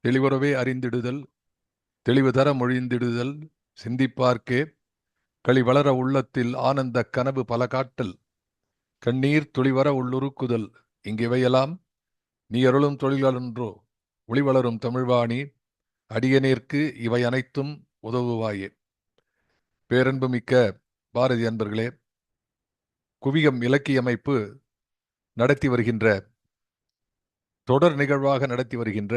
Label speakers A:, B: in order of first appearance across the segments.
A: தெளிவுறவே அறிந்திடுதல், தெளிவு தர மொழிந்திடுதல், சிந்திப்பார்க்கே களி வளர உள்ளத்தில் ஆனந்த கனவு பல காட்டல், கண்ணீர் துளிவர உள்ளுருக்குதல், இங்கிவையெல்லாம் நீ அருளும் தொழிலன்றோ, ஒளிவளரும் தமிழ்வாணி, அடியநேர்க்கு இவை அனைத்தும் உதவுவாயே. பேரன்புமிக்க பாரதி அன்பர்களே, குவியம் இலக்கிய அமைப்பு நடத்தி வருகின்ற, தொடர் நிகழ்வாக நடத்தி வருகின்ற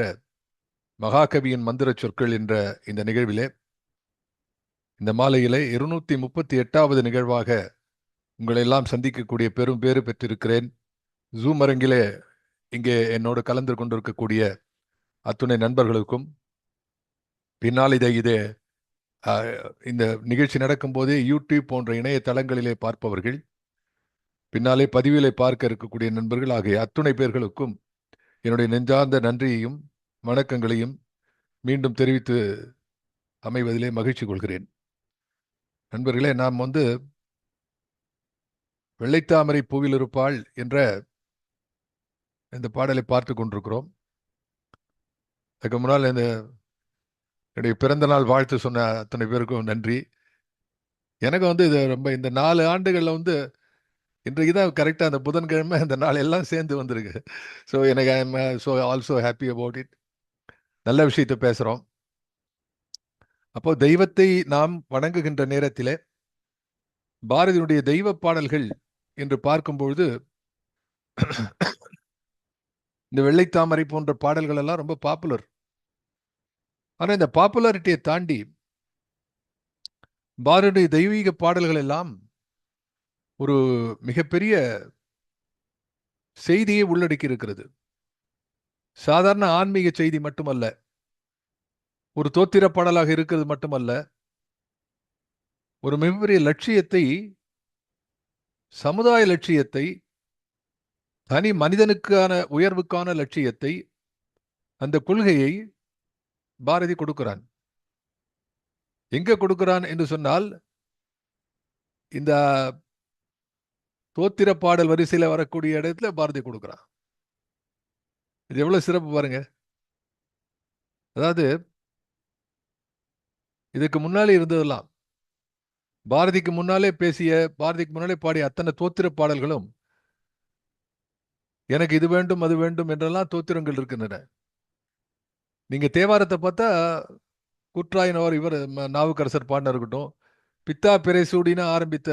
A: மகாகவியின் மந்திர சொற்கள் என்ற இந்த நிகழ்விலே, இந்த மாலையிலே 238வது நிகழ்வாக உங்களை எல்லாம் சந்திக்கக்கூடிய பெரும் பேறு பெற்றிருக்கிறேன். ஜூம் அரங்கிலே இங்கே என்னோடு கலந்து கொண்டிருக்கக்கூடிய அத்துணை நண்பர்களுக்கும், பின்னால் இதே இந்த நிகழ்ச்சி நடக்கும் போதே யூடியூப் போன்ற இணையதளங்களிலே பார்ப்பவர்கள், பின்னாலே பதிவிலே பார்க்க இருக்கக்கூடிய நண்பர்கள் ஆகிய அத்துணை பேர்களுக்கும் என்னுடைய நெஞ்சார்ந்த நன்றியையும் வணக்கங்களையும் மீண்டும் தெரிவித்து அமைவதிலே மகிழ்ச்சி கொள்கிறேன். நண்பர்களே, நாம் வெள்ளைத்தாமரை பூவில் இருப்பாள் என்ற இந்த பாடலை பார்த்து கொண்டிருக்கிறோம். அதுக்கு முன்னால் என்னுடைய பிறந்த நாள் வாழ்த்து சொன்ன அத்தனை பேருக்கும் நன்றி. எனக்கு இது ரொம்ப இந்த 4 ஆண்டுகளில் இன்றைக்கு தான் கரெக்டாக அந்த புதன்கிழமை அந்த நாள் எல்லாம் சேர்ந்து வந்திருக்கு. ஸோ எனக்கு I am so also happy about it. நல்ல விஷயத்தை பேசுகிறோம். அப்போ தெய்வத்தை நாம் வணங்குகின்ற நேரத்திலே பாரதியுடைய தெய்வ பாடல்கள் என்று பார்க்கும்பொழுது இந்த வெள்ளைத்தாமரை போன்ற பாடல்கள் எல்லாம் ரொம்ப பாப்புலர். ஆனால் இந்த பாப்புலாரிட்டியை தாண்டி பாரதியுடைய தெய்வீக பாடல்கள் எல்லாம் ஒரு மிகப்பெரிய செய்தியை உள்ளடக்கி இருக்கிறது. சாதாரண ஆன்மீக செய்தி மட்டுமல்ல, ஒரு தோத்திர பாடலாக இருக்கிறது மட்டுமல்ல, ஒரு மிகப்பெரிய லட்சியத்தை, சமுதாய லட்சியத்தை, தனி மனிதனுக்கான உயர்வுக்கான லட்சியத்தை, அந்த கொள்கையை பாரதி கொடுக்கிறான். எங்க கொடுக்கிறான் என்று சொன்னால், இந்த தோத்திர பாடல் வரிசையில் வரக்கூடிய இடத்துல பாரதி கொடுக்கிறான். இது எவ்வளவு சிறப்பு பாருங்க. அதாவது இதுக்கு முன்னாலே இருந்ததெல்லாம், பாரதிக்கு முன்னாலே பேசிய, பாரதிக்கு முன்னாலே பாடிய அத்தனை தோத்திர பாடல்களும் எனக்கு இது வேண்டும் அது வேண்டும் என்றெல்லாம் தோத்திரங்கள் இருக்கின்றன. நீங்க தேவாரத்தை பார்த்தா குற்றாயினவர் இவர் நாவுக்கரசர் பாடின இருக்கட்டும், பித்தா பிறைசூடின ஆரம்பித்த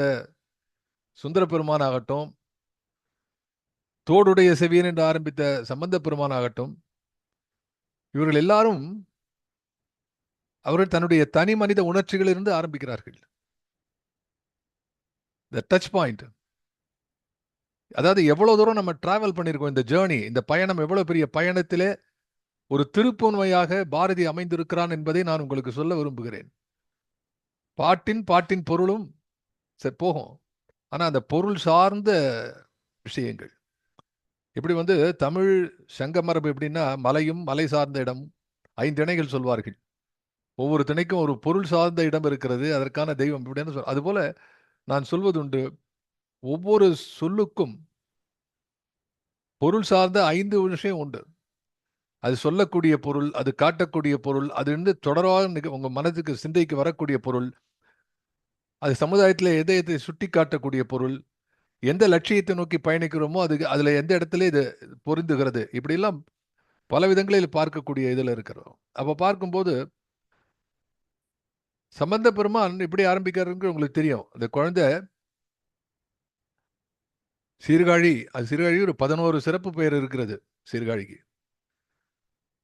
A: சுந்தர பெருமான் ஆகட்டும், தோடுடைய செவியன் என்று ஆரம்பித்த சம்பந்த பெருமான் ஆகட்டும், இவர்கள் எல்லாரும் அவர்கள் தன்னுடைய தனி மனித உணர்ச்சிகளிலிருந்து ஆரம்பிக்கிறார்கள். த டச் பாயிண்ட், அதாவது எவ்வளவு தூரம் நம்ம டிராவல் பண்ணியிருக்கோம், இந்த ஜேர்னி, இந்த பயணம் எவ்வளவு பெரிய பயணத்திலே ஒரு திருப்புண்மையாக பாரதி அமைந்திருக்கிறான் என்பதை நான் உங்களுக்கு சொல்ல விரும்புகிறேன். பாட்டின் பொருளும் போகும், ஆனா அந்த பொருள் சார்ந்த விஷயங்கள் இப்படி தமிழ் சங்கமரபு எப்படின்னா, மலையும் மலை சார்ந்த இடம், 5 திணைகள் சொல்வார்கள். ஒவ்வொரு திணைக்கும் ஒரு பொருள் சார்ந்த இடம் இருக்கிறது, அதற்கான தெய்வம் இப்படின்னு அதுபோல நான் சொல்வது உண்டு, ஒவ்வொரு சொல்லுக்கும் பொருள் சார்ந்த 5 விஷயம் உண்டு. அது சொல்லக்கூடிய பொருள், அது காட்டக்கூடிய பொருள், அது தொடராக உங்க மனதுக்கு சிந்தைக்கு வரக்கூடிய பொருள், அது சமுதாயத்தில் எதை சுட்டி காட்டக்கூடிய பொருள், எந்த லட்சியத்தை நோக்கி பயணிக்கிறோமோ அதுல எந்த இடத்துல இது பொருந்துகிறது, இப்படிலாம் பல விதங்களில் பார்க்கக்கூடிய இதில் இருக்கிறோம். அப்போ பார்க்கும்போது சம்பந்த பெருமான் இப்படி ஆரம்பிக்கிறாருன்னு உங்களுக்கு தெரியும். அந்த குழந்தை சீர்காழி, அது சீர்காழி ஒரு 11 சிறப்பு பெயர் இருக்கிறது சீர்காழிக்கு.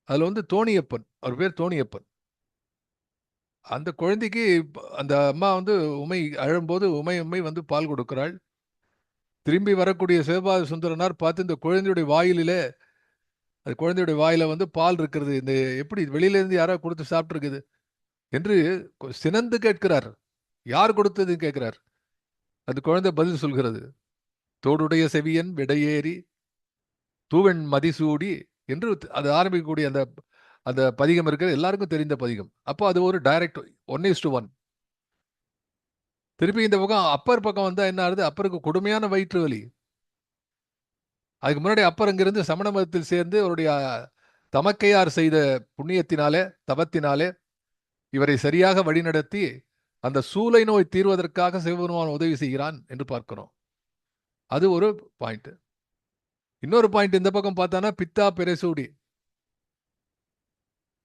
A: அதுல தோணியப்பன், அவர் பேர் தோணியப்பன். அந்த குழந்தைக்கு அந்த அம்மா உமை அழும்போது உமை பால் கொடுக்கிறாள். திரும்பி வரக்கூடிய சிவபாத சுந்தரனார் பார்த்து இந்த குழந்தையுடைய வாயிலே, அது குழந்தையுடைய வாயில பால் இருக்கிறது, இந்த எப்படி வெளியில இருந்து யாரோ கொடுத்து சாப்பிட்டுருக்குது என்று சினந்து கேட்கிறார். யார் கொடுத்ததுன்னு கேட்கிறார். அந்த குழந்தை பதில் சொல்கிறது, தோடுடைய செவியன் விடையேறி தூவன் மதிசூடி என்று அது ஆரம்பிக்கக்கூடிய அந்த அந்த பதிகம் இருக்கிற எல்லாருக்கும் தெரிந்த பதிகம். அப்போ அது ஒரு டைரக்ட் 1:1. திருப்பி இந்த பக்கம் அப்பர் பக்கம் வந்தா என்ன ஆகுது, அப்பருக்கு கொடுமையான வயிற்று வலி. அதுக்கு முன்னாடி அப்பர் அங்கிருந்து சமண மதத்தில் சேர்ந்து அவருடைய தமக்கையார் செய்த புண்ணியத்தினாலே, தவத்தினாலே இவரை சரியாக வழிநடத்தி அந்த சூளை நோய் தீர்வதற்காக சிவபெருமான் உதவி செய்கிறான் என்று பார்க்கிறோம். அது ஒரு பாயிண்ட். இன்னொரு பாயிண்ட் இந்த பக்கம் பார்த்தானா, பித்தா பெரசூடி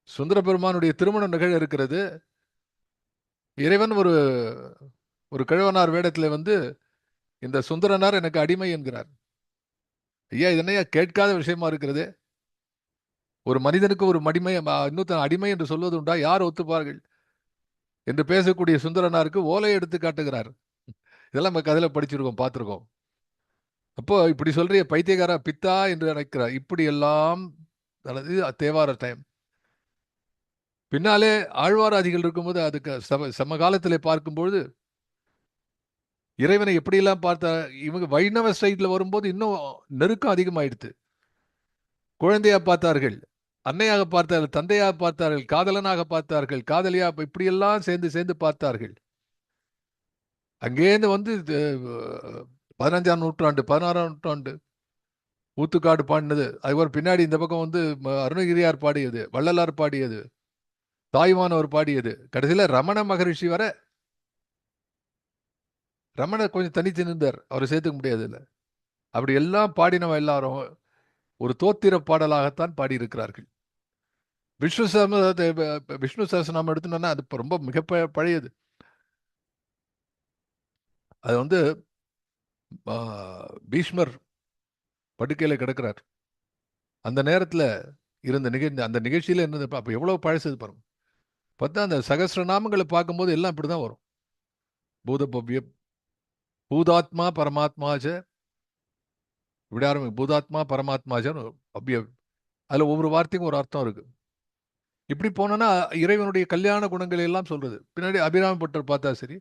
A: சுந்தர பெருமானுடைய திருமணம் நிகழ இருக்கிறது. இறைவன் ஒரு ஒரு கிழவனார் வேடத்தில் வந்து இந்த சுந்தரனார் எனக்கு அடிமை என்கிறார். ஐயா, இதனையா கேட்காத விஷயமா இருக்கிறது. ஒரு மனிதனுக்கு ஒரு மடிமை இன்னொருத்தன் அடிமை என்று சொல்வது உண்டா? யார் ஒத்துப்பார்கள் என்று பேசக்கூடிய சுந்தரனாருக்கு ஓலையை எடுத்து காட்டுகிறார். இதெல்லாம் நம்ம கதையில படிச்சிருக்கோம், பார்த்திருக்கோம். அப்போ இப்படி சொல்றிய பைத்தியகாரா பித்தா என்று நினைக்கிறார். இப்படி எல்லாம் தேவார டைம். பின்னாலே ஆழ்வாராதிகள் இருக்கும்போது அதுக்கு சமகாலத்திலே பார்க்கும்பொழுது இறைவனை எப்படியெல்லாம் பார்த்தா, இவங்க வைணவ ஸ்டைட்ல வரும்போது இன்னும் நெருக்கம் அதிகமாயிடுது. குழந்தையா பார்த்தார்கள், அன்னையாக பார்த்தார்கள், தந்தையாக பார்த்தார்கள், காதலனாக பார்த்தார்கள், காதலியா இப்படியெல்லாம் சேர்ந்து சேர்ந்து பார்த்தார்கள். அங்கேருந்து வந்து 15ஆம் நூற்றாண்டு 16ஆம் நூற்றாண்டு ஊத்துக்காடு பாடினது, அதுக்கப்புறம் பின்னாடி இந்த பக்கம் வந்து அருணகிரியார் பாடியது, வள்ளலார் பாடியது, தாய்மானவர் பாடியது, கடைசியில் ரமண மகரிஷி வர. ரமணர் கொஞ்சம் தனித்து நின்றார், அவரை சேர்த்துக்க முடியாது இல்லை. அப்படி எல்லாம் பாடினவன் எல்லாரும் ஒரு தோத்திர பாடலாகத்தான் பாடியிருக்கிறார்கள். விஷ்ணு சஹஸ்ரநாமம் எடுத்துனோம்னா அது ரொம்ப மிக பழையது. அது வந்து பீஷ்மர் படுக்கையில் கிடக்கிறார். அந்த நேரத்தில் இருந்த அந்த நிகழ்ச்சியில் இருந்தது. அப்போ எவ்வளோ பழசது பாருங்க. பார்த்தா அந்த சகஸ்ரநாமங்களை பார்க்கும்போது எல்லாம் இப்படி தான் வரும். பூதபவ்ய பூதாத்மா பரமாத்மாஜ, இப்படி ஆரம்பிக்கும். பூதாத்மா பரமாத்மாஜன்னு அவ்விய. அதில் ஒவ்வொரு வார்த்தைக்கும் ஒரு அர்த்தம் இருக்கு. இப்படி போனோன்னா இறைவனுடைய கல்யாண குணங்களை எல்லாம் சொல்றது. பின்னாடி அபிராம பட்டர் பார்த்தா சரி.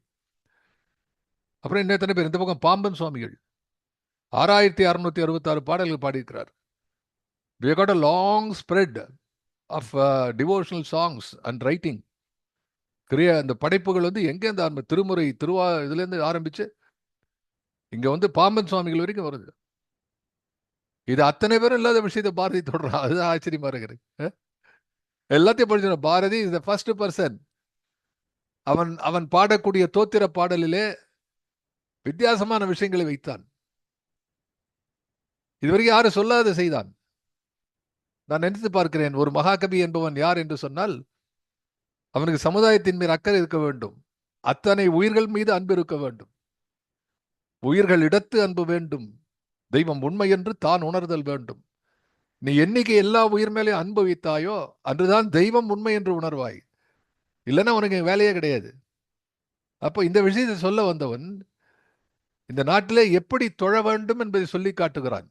A: அப்புறம் இன்னும் எத்தனை பேர், இந்த பக்கம் பாம்பன் சுவாமிகள் 6666 பாடல்கள் பாடியிருக்கிறார். We got a long spread of devotional songs and writing. அந்த படைப்புகள் வந்து எங்கேருந்து ஆரம்பி, திருமுறை இதுலேருந்து ஆரம்பிச்சு இங்க வந்து பாம்பன் சுவாமிகள் வரைக்கும் வருது. இது அத்தனை பேரும் இல்லாத விஷயத்தை பாரதி தொடரான். அதுதான் ஆச்சரியமா இருக்கிறது. எல்லாத்தையும் படிச்சு Bharathi is the first person. அவன் பாடக்கூடிய தோத்திர பாடலிலே வித்தியாசமான விஷயங்களை வைத்தான். இதுவரைக்கும் யாரும் சொல்லாத செய்தான். நான் நினைத்து பார்க்கிறேன், ஒரு மகாகவி என்பவன் யார் என்று சொன்னால் அவனுக்கு சமுதாயத்தின் மீது அக்கறை இருக்க வேண்டும். அத்தனை உயிர்கள் மீது அன்பு இருக்க வேண்டும். உயிர்கள் இடத்து அன்பு வேண்டும். தெய்வம் உண்மை என்று தான் உணர்தல் வேண்டும். நீ என்னைக்கு எல்லா உயிர் மேலே அன்பு வைத்தாயோ அன்றுதான் தெய்வம் உண்மை என்று உணர்வாய். இல்லைன்னா உனக்கு வேலையே கிடையாது. அப்போ இந்த விஷயத்தை சொல்ல வந்தவன் இந்த நாட்டிலே எப்படி தொழ வேண்டும் என்பதை சொல்லி காட்டுகிறான்.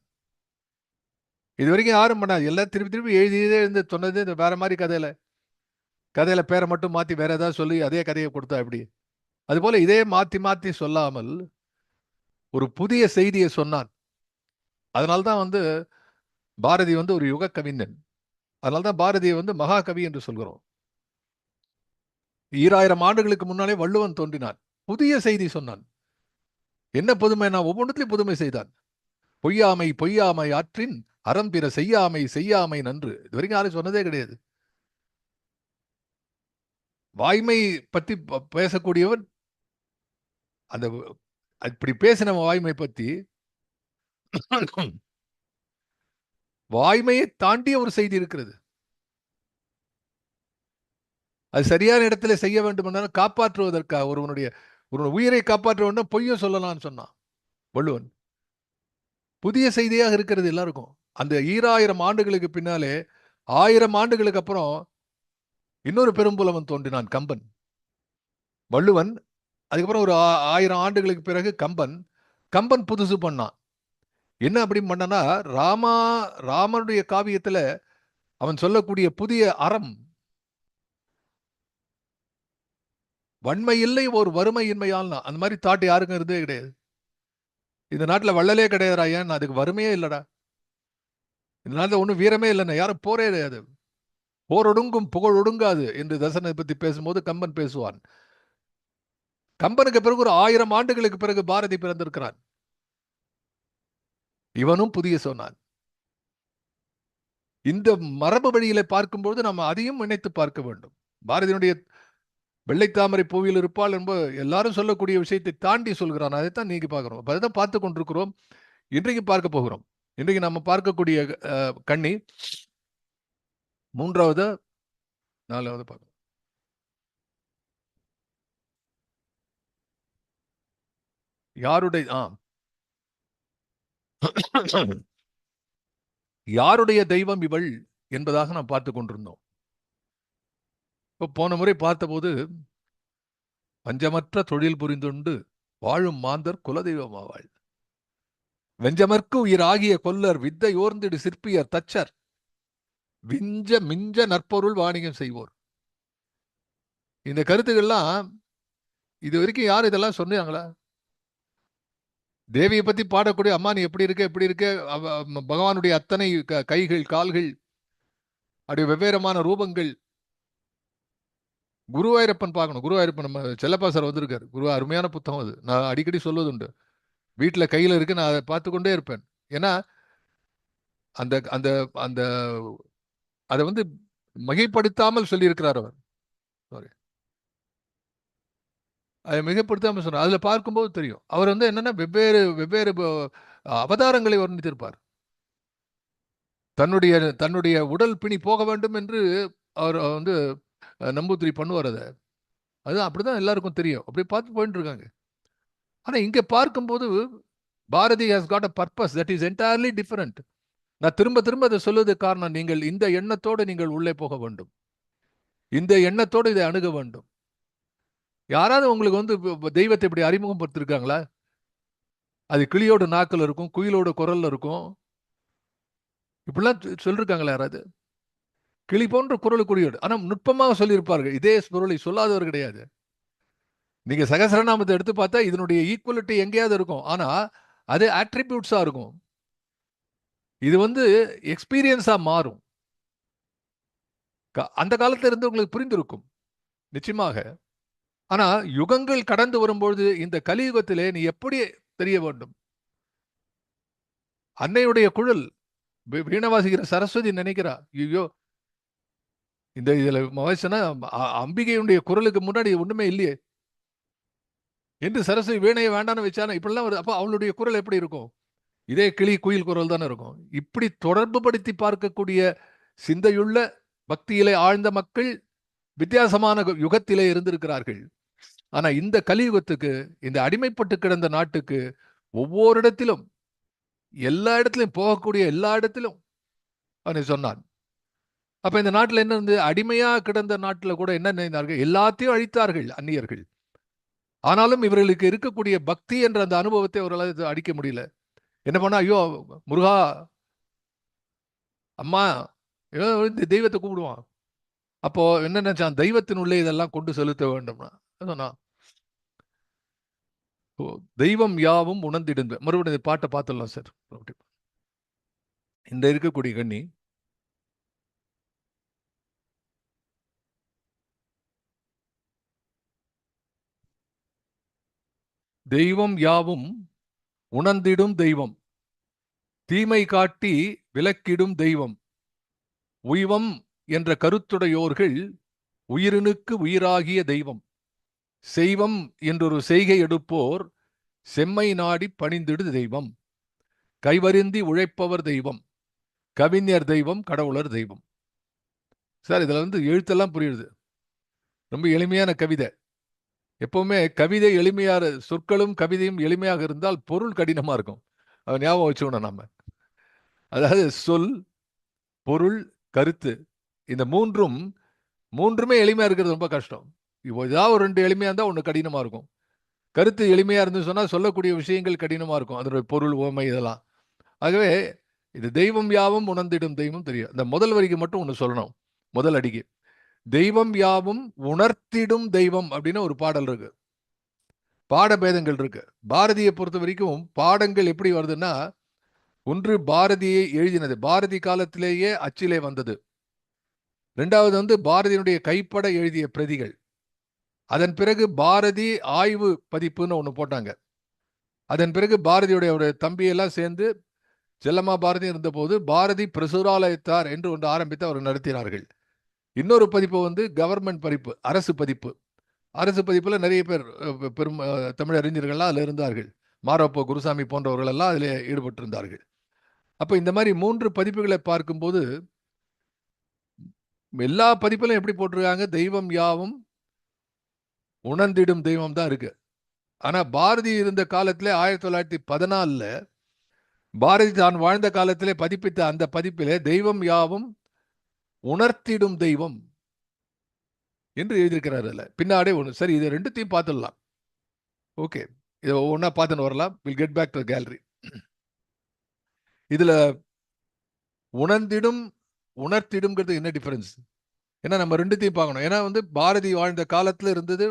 A: இது வரைக்கும் யாரும் பண்ணாது. எல்லாம் திருப்பி திருப்பி எழுதியதே இருந்து சொன்னது இந்த வேற மாதிரி கதையில பேரை மட்டும் மாற்றி வேற ஏதாவது சொல்லி அதே கதையை கொடுத்தா எப்படி? அதுபோல இதே மாற்றி மாற்றி சொல்லாமல் ஒரு புதிய செய்தியை சொன்னான். அதனால்தான் வந்து பாரதி வந்து ஒரு யுக கவிஞன். அதனால்தான் பாரதியை வந்து மகாகவி என்று சொல்கிறோம். 2000 ஆண்டுகளுக்கு முன்னாலே வள்ளுவன் தோன்றினான். புதிய செய்தி சொன்னான். என்ன புதுமை? நான் ஒவ்வொன்றத்திலையும் புதுமை செய்தான். பொய்யாமை பொய்யாமை ஆற்றின் அறம் பிற செய்யாமை செய்யாமை நன்று. இது வரைக்கும் யாரும் சொன்னதே கிடையாது. வாய்மை பற்றி பேசக்கூடியவன் அந்த இப்படி பேசின வாய்மை பற்றி வாய்மையை தாண்டிய ஒரு செய்தி இருக்கிறது. அது சரியான இடத்துல செய்ய வேண்டும் என்றாலும் காப்பாற்றுவதற்காக ஒருவனுடைய உயிரை காப்பாற்ற வேண்டும் பொய்யும் சொல்லலாம்னு சொன்னான் வள்ளுவன். புதிய செய்தியாக இருக்கிறது எல்லாருக்கும். அந்த 2000 ஆண்டுகளுக்கு பின்னாலே 1000 ஆண்டுகளுக்கு அப்புறம் இன்னொரு பெரும்புலவன் தோன்றினான், கம்பன். வள்ளுவன் அதுக்கப்புறம் ஒரு 1000 ஆண்டுகளுக்கு பிறகு கம்பன் புதுசு பண்ணான். என்ன அப்படி பண்ணனா, ராமனுடைய காவியத்துல அவன் சொல்லக்கூடிய புதிய அறம், வன்மை இல்லை ஒரு வறுமையின்மையால், அந்த மாதிரி தாட் யாருக்கும் இருந்தே கிடையாது. இந்த நாட்டில் வள்ளலே கிடையாதுடா, ஏன் அதுக்கு வறுமையே இல்லடா. இந்த நாட்டில் ஒன்றும் வீரமே இல்லைன்னா யாரும் போரே கிடையாது. போரொடுங்கும் புகழ் ஒடுங்காது என்று தசனை பத்தி பேசும்போது கம்பன் பேசுவான். கம்பனுக்கு பிறகு ஒரு 1000 ஆண்டுகளுக்கு பிறகு பாரதி பிறந்திருக்கிறான். இவனும் புதிய சொன்னான். இந்த மரபு வழியில பார்க்கும்போது நம்ம அதையும் நினைத்து பார்க்க வேண்டும். பாரதியினுடைய வெள்ளைத்தாமரை பூவில் இருப்பாள் என்பது எல்லாரும் சொல்லக்கூடிய விஷயத்தை தாண்டி சொல்கிறான். அதைத்தான் நீங்க பார்க்கிறோம். அதைத்தான் பார்த்து கொண்டிருக்கிறோம். இன்றைக்கு பார்க்க போகிறோம். இன்றைக்கு நம்ம பார்க்கக்கூடிய கண்ணி மூன்றாவது, நாலாவது பார்க்கணும். யாருடைய தெய்வம் இவள் என்பதாக நாம் பார்த்து கொண்டிருந்தோம். இப்போ போன முறை பார்த்தபோது பஞ்சமற்ற தொழில் புரிந்துண்டு வாழும் மாந்தர் குலதெய்வமாவாள். வெஞ்சமர்க்கு உயிர் ஆகிய கொல்லர் வித்தை ஓர்ந்திடு சிற்பியர் தச்சர் விஞ்ச மிஞ்ச நற்பொருள் வாணிகம் செய்வோர். இந்த கருத்துக்கள்லாம் இது வரைக்கும் யார் இதெல்லாம் சொன்னாங்களா? தேவியை பத்தி பாடக்கூடிய அம்மா நீ எப்படி இருக்க பகவானுடைய அத்தனை கைகள் கால்கள் அப்படி வெவ்வேறமான ரூபங்கள். குருவாயூரப்பன் பார்க்கணும். குருவாயூரப்பன் நம்ம செல்லப்பா சார் வந்திருக்காரு. குரு அருமையான புத்தகம் அது. நான் அடிக்கடி சொல்வது உண்டு. வீட்டில் கையில் இருக்கு, நான் அதை பார்த்து கொண்டே இருப்பேன். ஏன்னா அந்த அந்த அந்த அதை வந்து மிகைப்படுத்தாமல் சொல்லியிருக்கிறார் அவர். சாரி, அதை மிகைப்படுத்தாமல் சொன்னார். அதில் பார்க்கும்போது தெரியும் அவர் வந்து என்னன்னா வெவ்வேறு வெவ்வேறு அவதாரங்களை வர்ணித்திருப்பார். தன்னுடைய தன்னுடைய உடல் பிணி போக வேண்டும் என்று அவர் வந்து நம்பூதிரி பண்ணுவார். அதை அது அப்படிதான் எல்லாருக்கும் தெரியும். அப்படி பார்த்து போயிட்டு இருக்காங்க. ஆனா இங்க பார்க்கும்போது Bharathi has got a purpose that is entirely different. நான் திரும்ப திரும்ப அதை சொல்லுவது காரணம், நீங்கள் இந்த எண்ணத்தோடு நீங்கள் உள்ளே போக வேண்டும். இந்த எண்ணத்தோடு இதை அணுக வேண்டும். யாராவது உங்களுக்கு வந்து தெய்வத்தை இப்படி அறிமுகப்படுத்திருக்காங்களா? அது கிளியோட நாக்கில் இருக்கும், குயிலோட குரல்ல இருக்கும், இப்படிலாம் சொல்லிருக்காங்களா யாராவது? கிளி போன்ற குரல் குறியோடு. ஆனா நுட்பமாக சொல்லியிருப்பார்கள். இதே பொருளை சொல்லாதவர் கிடையாது. நீங்க சகசரநாமத்தை எடுத்து பார்த்தா இதனுடைய ஈக்குவலிட்டி எங்கேயாவது இருக்கும். ஆனா அது ஆட்ரிபியூட்ஸா இருக்கும். இது வந்து எக்ஸ்பீரியன்ஸா மாறும். அந்த காலத்துல இருந்து உங்களுக்கு புரிந்திருக்கும் நிச்சயமாக. ஆனா யுகங்கள் கடந்து வரும்பொழுது இந்த கலியுகத்திலே நீ எப்படி தெரிய வேண்டும்? அன்னையுடைய குழல் வீணவாசிக்கிற சரஸ்வதி நினைக்கிறா, ஐயோ இந்த இதுல மகேசனா அம்பிகையுடைய குரலுக்கு முன்னாடி ஒண்ணுமே இல்லையே என்று சரஸ்வதி வீணையை வேண்டான்னு வச்சானா இப்படிலாம் வருது. அப்ப அவளுடைய குரல் எப்படி இருக்கும்? இதே கிளி குயில் குரல் தானே இருக்கும். இப்படி தொடர்பு படுத்தி பார்க்கக்கூடிய சிந்தையுள்ள பக்தியிலே ஆழ்ந்த மக்கள் வித்தியாசமான யுகத்திலே இருந்திருக்கிறார்கள். ஆனா இந்த கலியுகத்துக்கு, இந்த அடிமைப்பட்டு கிடந்த நாட்டுக்கு ஒவ்வொரு இடத்திலும், எல்லா இடத்திலும் போகக்கூடிய எல்லா இடத்திலும் அவனை சொன்னான். அப்ப இந்த நாட்டில் என்ன இருந்து அடிமையா கிடந்த நாட்டில் கூட என்ன நினைத்தார்கள்? எல்லாத்தையும் அழித்தார்கள் அந்நியர்கள். ஆனாலும் இவர்களுக்கு இருக்கக்கூடிய பக்தி என்ற அந்த அனுபவத்தை அவர்களால் அடிக்க முடியல. என்ன பண்ணா, ஐயோ முருகா அம்மா இந்த தெய்வத்தை கூப்பிடுவான். அப்போ என்ன நினைச்சான்? தெய்வத்தினுள்ளே இதெல்லாம் கொண்டு செலுத்த வேண்டும்னா சொன்னா தெய்வம் யாவும் உணர்ந்திடுங்க. மறுபடியும் இந்த பாட்டை பார்த்துடலாம் சார். இந்த இருக்கக்கூடிய கண்ணி தெய்வம் யாவும் உணர்ந்திடும் தெய்வம், தீமை காட்டி விலக்கிடும் தெய்வம், உய்வம் என்ற கருத்துடையோர்கள் உயிரினுக்கு உயிராகிய தெய்வம், செய்வம் என்றொரு செய்கை எடுப்போர் செம்மை நாடி பணிந்திடு தெய்வம், கைவருந்தி உழைப்பவர் தெய்வம், கவிஞர் தெய்வம், கடவுளர் தெய்வம். சார் இதுல வந்து எழுத்தெல்லாம் புரியுது. ரொம்ப எளிமையான கவிதை. எப்பவுமே கவிதை எளிமையான, சொற்களும் கவிதையும் எளிமையாக இருந்தால் பொருள் கடினமா இருக்கும். அதை ஞாபகம் வச்சுக்கணும் நாம. அதாவது சொல், பொருள், கருத்து, இந்த மூன்றுமே எளிமையா இருக்கிறது ரொம்ப கஷ்டம். இப்போ ஏதாவது ஒரு 2 எளிமையா இருந்தா ஒன்று கடினமா இருக்கும். கருத்து எளிமையா இருந்து சொன்னா சொல்லக்கூடிய விஷயங்கள் கடினமா இருக்கும். அதனுடைய பொருள், உவமை இதெல்லாம். ஆகவே இது தெய்வம் யாவும் உணர்ந்திடும் தெய்வம் தெரியும். இந்த முதல் வரிக்கு மட்டும் ஒன்று சொல்லணும். முதல் அடிக்கு தெய்வம் யாவும் உணர்த்திடும் தெய்வம் அப்படின்னு ஒரு பாடல் இருக்கு. பாட பேதங்கள் இருக்கு. பாரதியை பொறுத்த வரைக்கும் பாடங்கள் எப்படி வருதுன்னா, ஒன்று பாரதியை எழுதினது, பாரதி காலத்திலேயே அச்சிலே வந்தது. 2வது வந்து பாரதியினுடைய கைப்பட எழுதிய பிரதிகள். அதன் பிறகு பாரதி ஆய்வு பதிப்புன்னு ஒன்று போட்டாங்க. அதன் பிறகு பாரதியுடைய தம்பியெல்லாம் சேர்ந்து செல்லம்மா பாரதி இருந்தபோது பாரதி பிரசுராலயத்தார் என்று ஒன்று ஆரம்பித்து அவர் நடத்தினார்கள். இன்னொரு பதிப்பு வந்து கவர்மெண்ட் பதிப்பு, அரசு பதிப்பு. அரசு பதிப்பில் நிறைய பேர் பெரும் தமிழ் அறிஞர்கள்லாம் அதில் இருந்தார்கள். மாரப்போ குருசாமி போன்றவர்கள் எல்லாம் அதில் ஈடுபட்டிருந்தார்கள். அப்போ இந்த மாதிரி 3 பதிப்புகளை பார்க்கும்போது எல்லா பதிப்பிலும் எப்படி போட்டிருக்காங்க, தெய்வம் யாவும் உணர்ந்திடும் தெய்வம் தான் இருக்கு. ஆனா பாரதி இருந்த காலத்திலே 1914 பாரதி தான் வாழ்ந்த காலத்திலே பதிப்பித்த அந்த பதிப்பிலே தெய்வம் யாவும் உணர்த்திடும் தெய்வம் என்று எழுதியிருக்கிறார். அதில் பின்னாடி ஒன்று. சரி, இது ரெண்டுத்தையும் பார்த்துடலாம். ஓகே, இதை ஒவ்வொன்றா பார்த்துன்னு வரலாம். Will get back to gallery. இதுல உணர்ந்திடும் உணர்த்திடும்ங்கிறது என்ன டிஃபரன்ஸ்? ஏன்னா நம்ம ரெண்டுத்தையும் பார்க்கணும். ஏன்னா வந்து பாரதி வாழ்ந்த காலத்தில் இருந்தது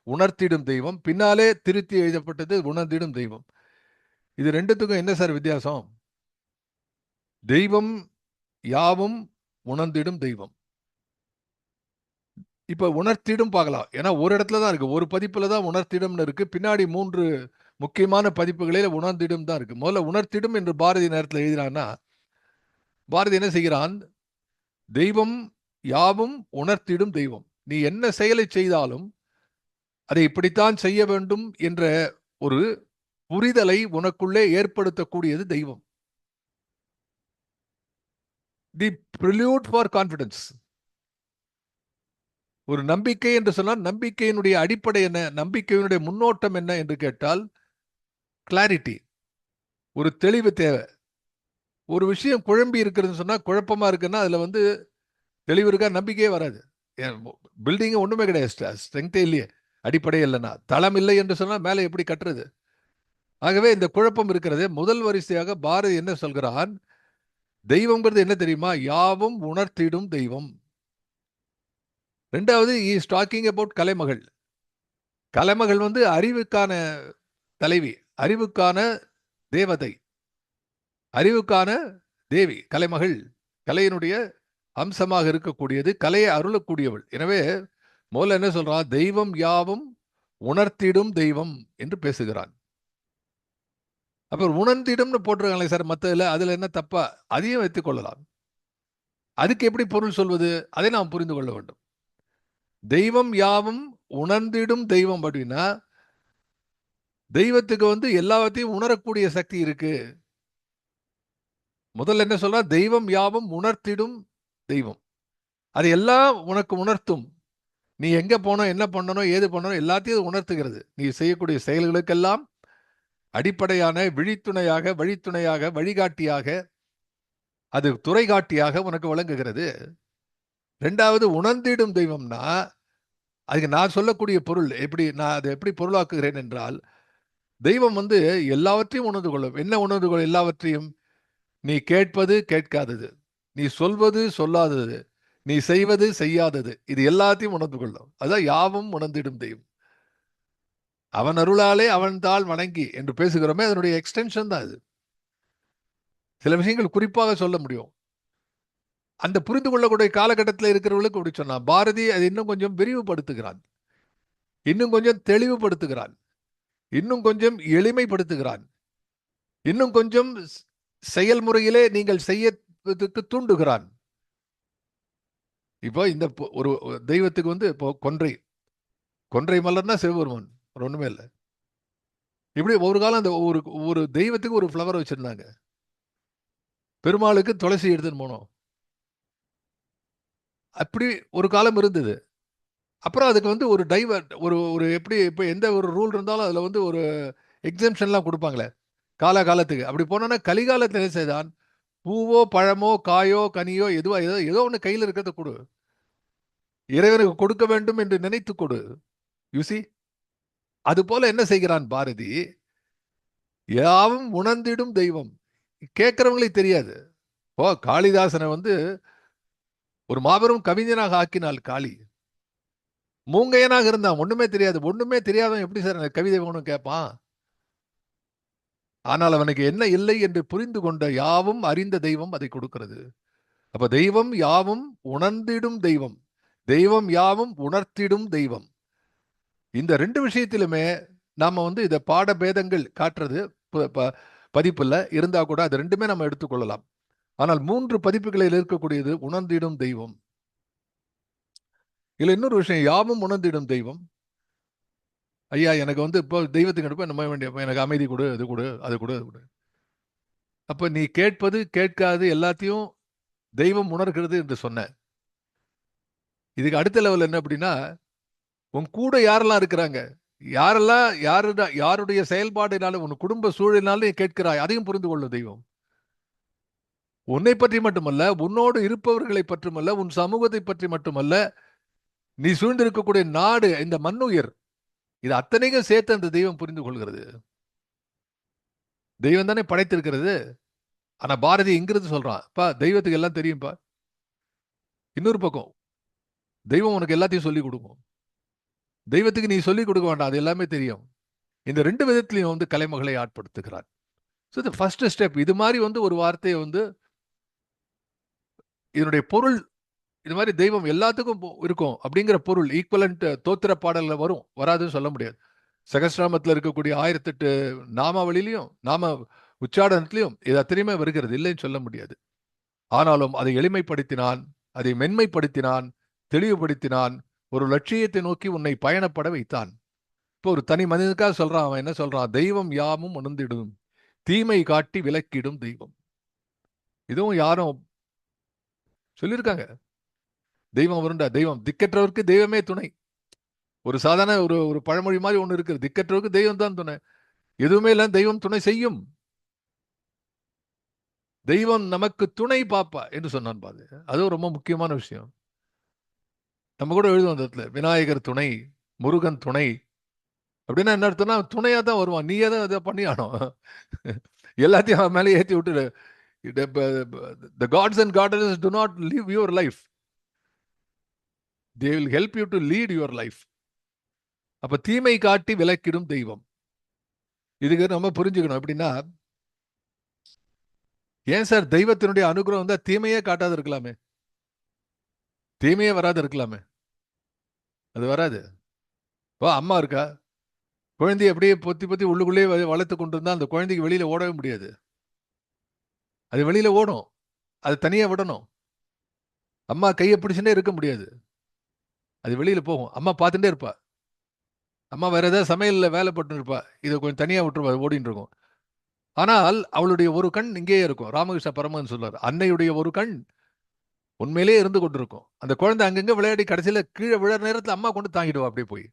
A: உணர்த்திடும் தெய்வம், பின்னாலே திருத்தி எழுதப்பட்டது உணர்ந்திடும் தெய்வம். இது ரெண்டுத்துக்கும் என்ன சார் வித்தியாசம்? தெய்வம் யாவும் உணர்ந்திடும் தெய்வம். இப்ப உணர்த்திடும் பார்க்கலாம். ஏன்னா ஒரு இடத்துல தான் இருக்கு, ஒரு பதிப்புல தான் உணர்த்திடும்னு இருக்கு. பின்னாடி 3 முக்கியமான பதிப்புகளில் உணர்ந்திடும் தான் இருக்கு. முதல்ல உணர்த்திடும் என்று பாரதி நேரத்தில் எழுதினான்னா, பாரதி என்ன செய்கிறான்? தெய்வம் யாவும் உணர்த்திடும் தெய்வம். நீ என்ன செயலை செய்தாலும் அதை இப்படித்தான் செய்ய வேண்டும் என்ற ஒரு புரிதலை உனக்குள்ளே ஏற்படுத்தக்கூடியது தெய்வம். தி ப்ரில்யூட் ஃபார் கான்ஃபிடன்ஸ். ஒரு நம்பிக்கை என்று சொன்னால் நம்பிக்கையினுடைய அடிப்படை என்ன, நம்பிக்கையினுடைய முன்னோட்டம் என்ன என்று கேட்டால் கிளாரிட்டி, ஒரு தெளிவு தேவை. ஒரு விஷயம் குழம்பி இருக்கிறதுன்னு சொன்னா, குழப்பமா இருக்குன்னா அதுல வந்து தெளிவு இருக்கா, நம்பிக்கையே வராது. பில்டிங் ஒண்ணுமே கிடையாது, ஸ்ட்ரெங்தே இல்லையே, அடிப்படை இல்லைன்னா. தளம் இல்லை என்று சொன்னால் மேலே எப்படி கட்டுறது? ஆகவே இந்த குழப்பம் இருக்கிறது. முதல் வரிசையாக பாரதி என்ன சொல்கிறான்? தெய்வம்ங்கிறது என்ன தெரியுமா? யாவும் உணர்த்திடும் தெய்வம். ரெண்டாவது, இஸ் டாக்கிங் அபவுட் கலைமகள். கலைமகள் வந்து அறிவுக்கான தலைவி, அறிவுக்கான தேவதை, அறிவுக்கான தேவி. கலைமகள் கலையினுடைய அம்சமாக இருக்கக்கூடியது, கலையை அருளக்கூடியவள். எனவே முதல்ல என்ன சொல்றான்? தெய்வம் யாவும் உணர்த்திடும் தெய்வம் என்று பேசுகிறான். அப்புறம் உணர்ந்திடும்னு போட்டிருக்காங்களே சார் மற்றதுல, அதுல என்ன தப்பா? அதையும் வைத்துக் கொள்ளலாம். அதுக்கு எப்படி பொருள் சொல்வது? அதை நாம் புரிந்து கொள்ள வேண்டும். தெய்வம் யாவும் உணர்ந்திடும் தெய்வம் அப்படின்னா, தெய்வத்துக்கு வந்து எல்லாவற்றையும் உணரக்கூடிய சக்தி இருக்கு. முதல்ல என்ன சொல்றா? தெய்வம் யாவும் உணர்த்திடும் தெய்வம். அது எல்லாம் உனக்கு உணர்த்தும். நீ எங்க போனோம், என்ன பண்ணணும், ஏது பண்ணணும், எல்லாத்தையும் உணர்த்துகிறது. நீ செய்யக்கூடிய செயல்களுக்கெல்லாம் அடிப்படையான விழித்துணையாக, வழித்துணையாக, வழிகாட்டியாக, அது துறைகாட்டியாக உனக்கு வழங்குகிறது. ரெண்டாவது, உணர்ந்திடும் தெய்வம்னா அதுக்கு நான் சொல்லக்கூடிய பொருள் எப்படி, நான் அதை எப்படி பொருளாக்குகிறேன் என்றால், தெய்வம் வந்து எல்லாவற்றையும் உணர்ந்து கொள்ளும். என்ன உணர்ந்து கொள்ளும்? எல்லாவற்றையும். நீ கேட்பது கேட்காதது, நீ சொல்வது சொல்லாதது, நீ செய்வது செய்யாதது, இது எல்லாத்தையும் உணர்ந்து கொள்ளும். அதான் யாவும் உணர்ந்திடும் தெய்வம். அவன் அருளாலே அவன் தாள் வணங்கி என்று பேசுகிறோமே, அதனுடைய எக்ஸ்டென்ஷன் தான் அது. சில விஷயங்கள் குறிப்பாக சொல்ல முடியும். அந்த புரிந்து கொள்ளக்கூடிய காலகட்டத்தில் இருக்கிறவர்களுக்கு அப்படி சொன்னான். பாரதி அதை இன்னும் கொஞ்சம் விரிவுபடுத்துகிறான், இன்னும் கொஞ்சம் தெளிவுபடுத்துகிறான், இன்னும் கொஞ்சம் எளிமைப்படுத்துகிறான், இன்னும் கொஞ்சம் செயல்முறையிலே நீங்கள் செய்யறதுக்கு தூண்டுகிறான். இப்போ இந்த ஒரு தெய்வத்துக்கு வந்து இப்போ கொன்றை கொன்றை மலர்னா சிவபெருமான், ஒண்ணுமே இல்லை. இப்படி ஒரு காலம் அந்த ஒரு ஒரு தெய்வத்துக்கு ஒரு ஃப்ளவர் வச்சிருந்தாங்க. பெருமாளுக்கு துளசி எடுத்துன்னு போனோம். அப்படி ஒரு காலம் இருந்தது. அப்புறம் அதுக்கு வந்து ஒரு டைவர்ட், ஒரு ஒரு எப்படி இப்போ எந்த ஒரு ரூல் இருந்தாலும் அதில் வந்து ஒரு எக்ஸம்ஷன்லாம் கொடுப்பாங்களே காலத்துக்கு. அப்படி போனோன்னா கலிகாலத்தில் என்ன செய்தான்? பூவோ பழமோ காயோ கனியோ எதுவோ ஏதோ ஏதோ ஒன்று கையில் இருக்கிறத கொடு, இறைவனுக்கு கொடுக்க வேண்டும் என்று நினைத்து கொடு. யூசி, அது போல என்ன செய்கிறான் பாரதி? யாவும் உணர்ந்திடும் தெய்வம். கேட்கிறவங்களுக்கு தெரியாது. ஓ, காளிதாசனை வந்து ஒரு மாபெரும் கவிஞனாக ஆக்கினாள் காளி. மூங்கையனாக இருந்தான், ஒண்ணுமே தெரியாது. ஒண்ணுமே தெரியாதவன் எப்படி சார் எனக்கு கவிதை வேணும் கேட்பான்? ஆனால் அவனுக்கு என்ன இல்லை என்று புரிந்து கொண்ட யாவும் அறிந்த தெய்வம் அதை கொடுக்கிறது. அப்ப தெய்வம் யாவும் உணர்ந்திடும் தெய்வம், தெய்வம் யாவும் உணர்த்திடும் தெய்வம். இந்த 2 விஷயத்திலுமே நாம வந்து இத பாட பேதங்கள் காட்டுறது. பதிப்புல இருந்தா கூட அது ரெண்டுமே நம்ம எடுத்துக்கொள்ளலாம். ஆனால் 3 பதிப்புகளில் இருக்கக்கூடியது உணர்ந்திடும் தெய்வம். இதுல இன்னொரு விஷயம், யாவும் உணர்ந்திடும் தெய்வம். ஐயா எனக்கு இப்போ தெய்வத்துக்கு எடுப்ப நம்ம வேண்டிய எனக்கு அமைதி கொடு, அது கொடு, அது கொடு, அது கொடு. அப்ப நீ கேட்பது கேட்காது எல்லாத்தையும் தெய்வம் உணர்கிறது என்று சொன்ன. இதுக்கு அடுத்த லெவல் என்ன அப்படின்னா, உன் கூட யாரெல்லாம் இருக்கிறாங்க, யாரெல்லாம் யாருடைய செயல்பாடுனாலும் உன் குடும்ப சூழலினாலும் நீ கேட்கிறாய், அதையும் புரிந்து கொள்ளும் தெய்வம். உன்னை பற்றி மட்டுமல்ல, உன்னோடு இருப்பவர்களை பற்றிமல்ல, உன் சமூகத்தை பற்றி மட்டுமல்ல, நீ சூழ்ந்திருக்கக்கூடிய நாடு, இந்த மண்ணுயிர், இது அத்தனைக்கும் சேர்த்து அந்த தெய்வம் புரிந்து கொள்கிறது. தெய்வம் தானே படைத்திருக்கிறது. ஆனா பாரதி இங்கிருந்து சொல்றான், பா தெய்வத்துக்கு எல்லாம் தெரியும்பா. இன்னொரு பக்கம், தெய்வம் உனக்கு எல்லாத்தையும் சொல்லிக் கொடுக்கும். தெய்வத்துக்கு நீ சொல்லிக் கொடுக்க வேண்டாம், அது எல்லாமே தெரியும். இந்த 2 விதத்திலையும் கலைமகளை ஆட்படுத்துகிறார். ஸோ த ஃபர்ஸ்ட் ஸ்டெப், இது மாதிரி ஒரு வார்த்தையை இதனுடைய பொருள், இது மாதிரி தெய்வம் எல்லாத்துக்கும் இருக்கும் அப்படிங்கிற பொருள் ஈக்குவலண்ட் தோத்திர பாடல்ல வரும், வராதுன்னு சொல்ல முடியாது. சகஸ்ராமத்தில் இருக்கக்கூடிய 1008 நாமாவளியிலையும் நாம உச்சாடனத்திலையும் இது அத்தனையுமே வருகிறது, இல்லைன்னு சொல்ல முடியாது. ஆனாலும் அதை எளிமைப்படுத்தினான், அதை மென்மைப்படுத்தினான், தெளிவுபடுத்தினான், ஒரு லட்சியத்தை நோக்கி உன்னை பயணப்பட வைத்தான். இப்போ ஒரு தனி மனிதனுக்காக சொல்றான். அவன் என்ன சொல்றான்? தெய்வம் யாமும் உணர்ந்திடும், தீமை காட்டி விலக்கிடும் தெய்வம். இதுவும் யாரும் சொல்லியிருக்காங்க. தெய்வம் வருண்டா, தெய்வம் திக்கற்றவருக்கு தெய்வமே துணை. ஒரு சாதாரண ஒரு பழமொழி மாதிரி ஒண்ணு இருக்கு, திக்கற்றவருக்கு தெய்வம் தான் துணை. எதுவுமே இல்லை, தெய்வம் துணை செய்யும். தெய்வம் நமக்கு துணை பாப்பா என்று சொன்னான் பாரு. அதுவும் ரொம்ப முக்கியமான விஷயம். நம்ம கூட எழுதுவோம் அந்த இடத்துல, விநாயகர் துணை, முருகன் துணை அப்படின்னா என்ன அர்த்தம்னா துணையா தான் வருவான், நீயே தான் அதை பண்ணி ஆனோம். எல்லாத்தையும் அவன் மேலே ஏற்றி விட்டுரு. The gods and goddesses do not live your life. They will help you to lead your life. அப்ப தீமை காட்டி விலக்கிடும் தெய்வம். இதுக்கு நம்ம புரிஞ்சுக்கணும். எப்படின்னா, ஏன் சார் தெய்வத்தினுடைய அனுகிரகம் வந்தா தீமையே காட்டாது இருக்கலாமே, தீமையே வராது இருக்கலாமே? அது வராது. அம்மா இருக்கா, குழந்தைய அப்படியே பொத்தி பொத்தி உள்ளுக்குள்ளேயே வளர்த்து கொண்டு இருந்தா அந்த குழந்தைக்கு வெளியில ஓடவே முடியாது. அது வெளியில ஓடும், அது தனியா விடணும். அம்மா கையை பிடிச்சுட்டே இருக்க முடியாது, அது வெளியில போகும். அம்மா பார்த்துட்டே இருப்பா. அம்மா வேற ஏதாவது சமையல்ல வேலை பட்டு இருப்பா, இதை கொஞ்சம் தனியா விட்டுருப்பா, ஓடிட்டு இருக்கும். ஆனால் அவளுடைய ஒரு கண் இங்கேயே இருக்கும். ராமகிருஷ்ண பரமன் சொல்றார், அன்னையுடைய ஒரு கண் உண்மையிலேயே இருந்து கொண்டிருக்கும். அந்த குழந்தை அங்கங்க விளையாடி கடைசியில கீழே விழ நேரத்துல அம்மா கொண்டு தாங்கிடுவா. அப்படியே போய்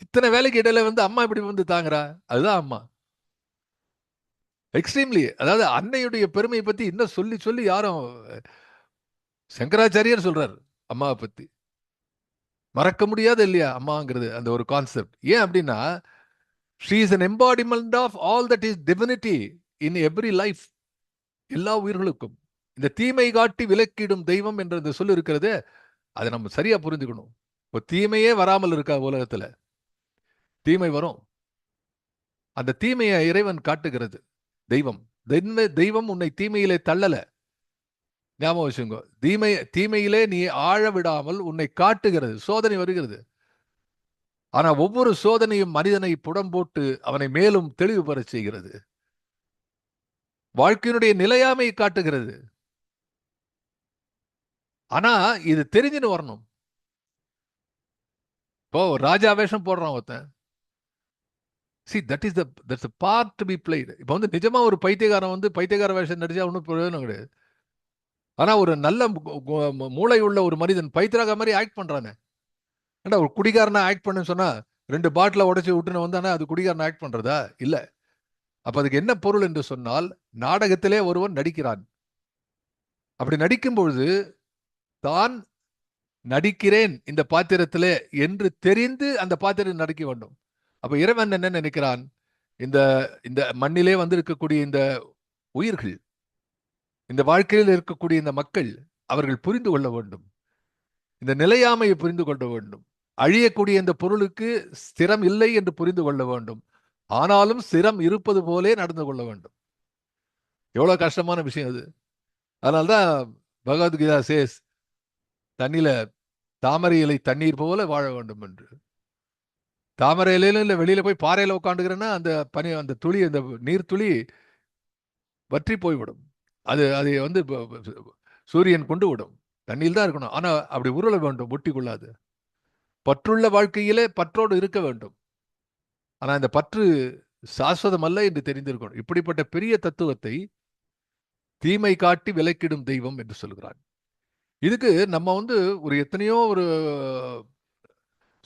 A: இத்தனை வேலைக்கு இடையில அம்மா இப்படி தாங்குறா, அதுதான் அம்மா. எக்ஸ்ட்ரீம்லி, அதாவது அன்னையுடைய பெருமையை பத்தி இன்னும் சொல்லி சொல்லி யாரும், சங்கராச்சாரியர் சொல்றாரு அம்மாவை பத்தி, மறக்க முடியாது இல்லையா அம்மாங்கிறது அந்த ஒரு கான்செப்ட். ஏன் அப்படின்னா, she is an embodiment of all that is divinity in every life. எல்லா உயிர்களுக்கும் இந்த தீமை காட்டி விலக்கிடும் தெய்வம் என்ற இந்த சொல் இருக்கிறது, அதை நம்ம சரியா புரிஞ்சுக்கணும். இப்போ தீமையே வராமல் இருக்கா உலகத்துல? தீமை வரும். அந்த தீமையை இறைவன் காட்டுகிறது தெய்வம். தெய்வம் உன்னை தீமையிலே தள்ளல, ஞாபகம் வச்சுங்க. தீமையிலே நீ ஆழ விடாமல் உன்னை காட்டுகிறது. சோதனை வருகிறது, ஆனா ஒவ்வொரு சோதனையும் மனிதனை புடம் போட்டு அவனை மேலும் தெளிவு பெற செய்கிறது. வாழ்க்கையினுடைய நிலையாமை காட்டுகிறது. ஆனா இது தெரிஞ்சுன்னு வரணும். இப்போ ராஜா வேஷம் போடுறான் ஒருத்தன். See, that's the part to be played. இப்போ நிஜமா ஒரு பைத்தியக்காரன் பைத்தியக்கார வேஷம் நடிச்சா ஒன்றும் பிரயோஜனம் கிடையாது. ஆனா ஒரு நல்ல மூளை உள்ள ஒரு மனிதன் பைத்தியக்கார மாதிரி ஆக்ட் பண்றானே. ஏன்னா ஒரு குடிகாரனா ஆக்ட் பண்ணு சொன்னா 2 பாட்டில உடைச்சு விட்டுன்னு வந்தானே அது குடிகாரன் ஆக்ட் பண்றதா? இல்ல. அப்ப அதுக்கு என்ன பொருள் என்று சொன்னால், நாடகத்திலே ஒருவன் நடிக்கிறான். அப்படி நடிக்கும் பொழுது தான் நடிக்கிறேன் இந்த பாத்திரத்திலே என்று தெரிந்து அந்த பாத்திரம் நடிக்க வேண்டும். அப்ப இறைவன் என்ன நினைக்கிறான்? இந்த இந்த மண்ணிலே இருக்கக்கூடிய இந்த உயிர்கள், இந்த வாழ்க்கையில் இருக்கக்கூடிய இந்த மக்கள், அவர்கள் புரிந்து கொள்ள வேண்டும், இந்த நிலையாமையை புரிந்து கொள்ள வேண்டும். அழியக்கூடிய இந்த பொருளுக்கு ஸ்திரம் இல்லை என்று புரிந்து கொள்ள வேண்டும். ஆனாலும் ஸ்திரம் இருப்பது போலே நடந்து கொள்ள வேண்டும். எவ்வளவு கஷ்டமான விஷயம் அது. அதனால்தான் பகவத்கீதா சேஸ், தண்ணில தாமரை இலை தண்ணீர் போல வாழ வேண்டும் என்று. தாமரை இலையில இல்லை வெளியில போய் பாறையில உட்காந்துக்கிறேன்னா அந்த பனி அந்த துளி அந்த நீர் துளி வற்றி போய்விடும். அது அதை வந்து சூரியன் கொண்டு விடும். தண்ணியில் தான் இருக்கணும். ஆனா அப்படி உருள வேண்டும், ஒட்டி கொள்ளாது. பற்றுள்ள வாழ்க்கையிலே பற்றோடு இருக்க வேண்டும். ஆனா இந்த பற்று சாஸ்வதம் அல்ல என்று தெரிந்திருக்கணும். இப்படிப்பட்ட பெரிய தத்துவத்தை தீமை காட்டி விலக்கிடும் தெய்வம் என்று சொல்கிறான். இதுக்கு நம்ம வந்து ஒரு எத்தனையோ ஒரு